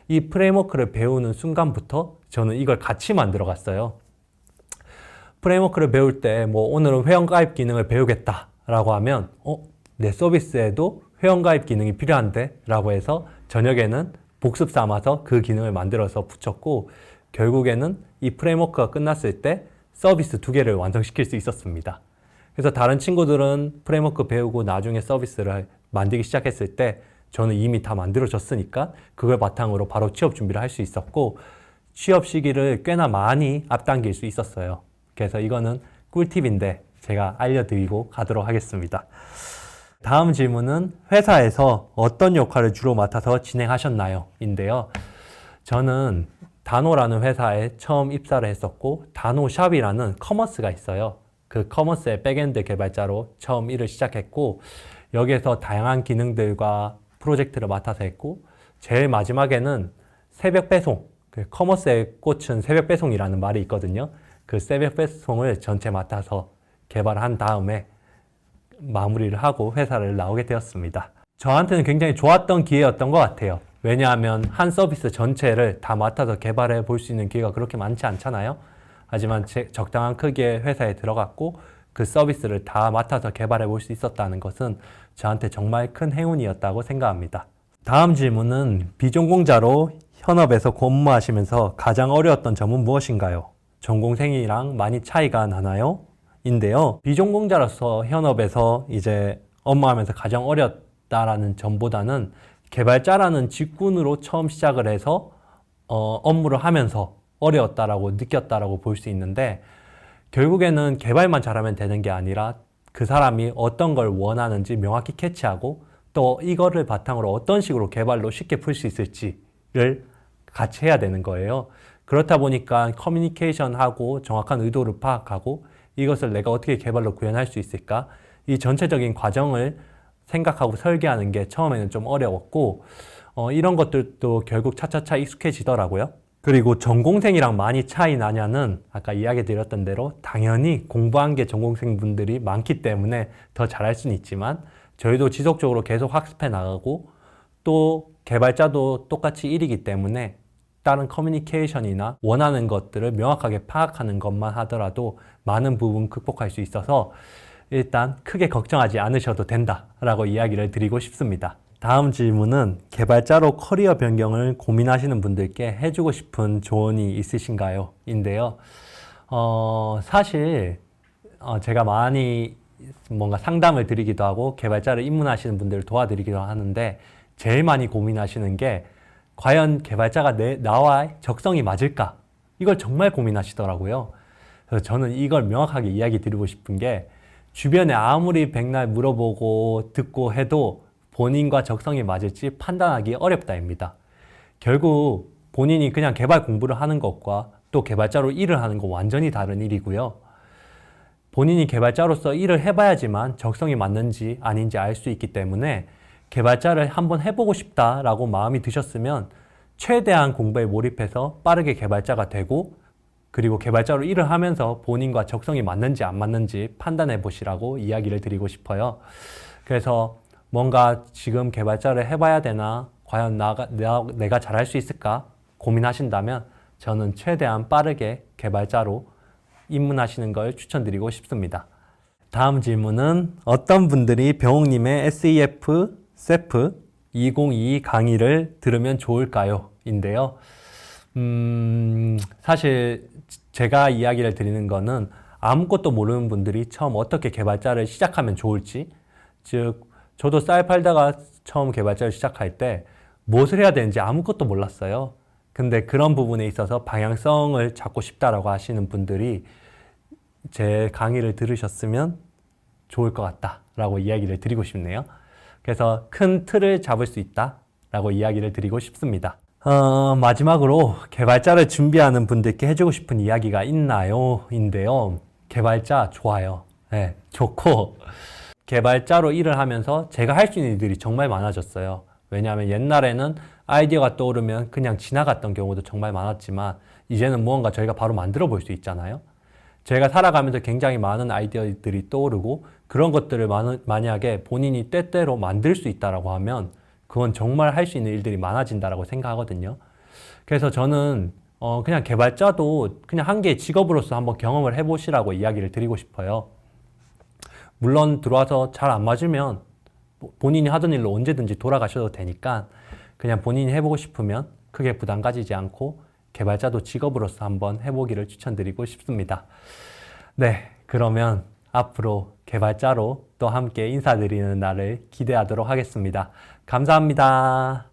이 프레임워크를 배우는 순간부터 저는 이걸 같이 만들어 갔어요. 프레임워크를 배울 때 뭐 오늘은 회원가입 기능을 배우겠다 라고 하면 내 서비스에도 회원가입 기능이 필요한데 라고 해서 저녁에는 복습 삼아서 그 기능을 만들어서 붙였고 결국에는 이 프레임워크가 끝났을 때 서비스 2개를 완성시킬 수 있었습니다. 그래서 다른 친구들은 프레임워크 배우고 나중에 서비스를 만들기 시작했을 때 저는 이미 다 만들어졌으니까 그걸 바탕으로 바로 취업 준비를 할 수 있었고 취업 시기를 꽤나 많이 앞당길 수 있었어요. 그래서 이거는 꿀팁인데 제가 알려드리고 가도록 하겠습니다. 다음 질문은 회사에서 어떤 역할을 주로 맡아서 진행하셨나요? 인데요. 저는 다노라는 회사에 처음 입사를 했었고 다노샵이라는 커머스가 있어요. 그 커머스의 백엔드 개발자로 처음 일을 시작했고 여기에서 다양한 기능들과 프로젝트를 맡아서 했고 제일 마지막에는 새벽 배송, 그 커머스의 꽃은 새벽 배송이라는 말이 있거든요. 그 새벽 배송을 전체 맡아서 개발한 다음에 마무리를 하고 회사를 나오게 되었습니다. 저한테는 굉장히 좋았던 기회였던 것 같아요. 왜냐하면 한 서비스 전체를 다 맡아서 개발해 볼 수 있는 기회가 그렇게 많지 않잖아요. 하지만 적당한 크기의 회사에 들어갔고 그 서비스를 다 맡아서 개발해 볼 수 있었다는 것은 저한테 정말 큰 행운이었다고 생각합니다. 다음 질문은 비전공자로 현업에서 근무하시면서 가장 어려웠던 점은 무엇인가요? 전공생이랑 많이 차이가 나나요? 인데요. 비전공자로서 현업에서 이제 업무하면서 가장 어렵다라는 점보다는 개발자라는 직군으로 처음 시작을 해서 업무를 하면서 어려웠다라고 느꼈다라고 볼 수 있는데 결국에는 개발만 잘하면 되는 게 아니라 그 사람이 어떤 걸 원하는지 명확히 캐치하고 또 이거를 바탕으로 어떤 식으로 개발로 쉽게 풀 수 있을지를 같이 해야 되는 거예요. 그렇다 보니까 커뮤니케이션하고 정확한 의도를 파악하고 이것을 내가 어떻게 개발로 구현할 수 있을까? 이 전체적인 과정을 생각하고 설계하는 게 처음에는 좀 어려웠고 이런 것들도 결국 차차차 익숙해지더라고요. 그리고 전공생이랑 많이 차이 나냐는 아까 이야기 드렸던 대로 당연히 공부한 게 전공생분들이 많기 때문에 더 잘할 수는 있지만 저희도 지속적으로 계속 학습해 나가고 또 개발자도 똑같이 1이기 때문에 다른 커뮤니케이션이나 원하는 것들을 명확하게 파악하는 것만 하더라도 많은 부분 극복할 수 있어서 일단 크게 걱정하지 않으셔도 된다라고 이야기를 드리고 싶습니다. 다음 질문은 개발자로 커리어 변경을 고민하시는 분들께 해주고 싶은 조언이 있으신가요? 인데요. 사실 제가 많이 뭔가 상담을 드리기도 하고 개발자를 입문하시는 분들을 도와드리기도 하는데 제일 많이 고민하시는 게 과연 개발자가 나와 적성이 맞을까? 이걸 정말 고민하시더라고요. 그래서 저는 이걸 명확하게 이야기 드리고 싶은 게 주변에 아무리 백날 물어보고 듣고 해도 본인과 적성이 맞을지 판단하기 어렵다입니다. 결국 본인이 그냥 개발 공부를 하는 것과 또 개발자로 일을 하는 건 완전히 다른 일이고요. 본인이 개발자로서 일을 해봐야지만 적성이 맞는지 아닌지 알 수 있기 때문에 개발자를 한번 해보고 싶다라고 마음이 드셨으면 최대한 공부에 몰입해서 빠르게 개발자가 되고 그리고 개발자로 일을 하면서 본인과 적성이 맞는지 안 맞는지 판단해 보시라고 이야기를 드리고 싶어요. 그래서 뭔가 지금 개발자를 해봐야 되나 과연 내가 잘할 수 있을까 고민하신다면 저는 최대한 빠르게 개발자로 입문하시는 걸 추천드리고 싶습니다. 다음 질문은 어떤 분들이 병욱님의 SEF, SEF 2022 강의를 들으면 좋을까요? 인데요. 사실 제가 이야기를 드리는 거는 아무것도 모르는 분들이 처음 어떻게 개발자를 시작하면 좋을지, 즉 저도 쌀 팔다가 처음 개발자를 시작할 때 무엇을 해야 되는지 아무것도 몰랐어요. 근데 그런 부분에 있어서 방향성을 잡고 싶다라고 하시는 분들이 제 강의를 들으셨으면 좋을 것 같다라고 이야기를 드리고 싶네요. 그래서 큰 틀을 잡을 수 있다라고 이야기를 드리고 싶습니다. 마지막으로 개발자를 준비하는 분들께 해주고 싶은 이야기가 있나요? 인데요. 개발자 좋아요. 네, 좋고 개발자로 일을 하면서 제가 할 수 있는 일들이 정말 많아졌어요. 왜냐하면 옛날에는 아이디어가 떠오르면 그냥 지나갔던 경우도 정말 많았지만 이제는 무언가 저희가 바로 만들어 볼 수 있잖아요. 제가 살아가면서 굉장히 많은 아이디어들이 떠오르고 그런 것들을 만약에 본인이 때때로 만들 수 있다라고 하면 그건 정말 할 수 있는 일들이 많아진다라고 생각하거든요. 그래서 저는 그냥 개발자도 그냥 한 개의 직업으로서 한번 경험을 해보시라고 이야기를 드리고 싶어요. 물론 들어와서 잘 안 맞으면 본인이 하던 일로 언제든지 돌아가셔도 되니까 그냥 본인이 해보고 싶으면 크게 부담 가지지 않고 개발자도 직업으로서 한번 해보기를 추천드리고 싶습니다. 네, 그러면 앞으로 개발자로 또 함께 인사드리는 날을 기대하도록 하겠습니다. 감사합니다.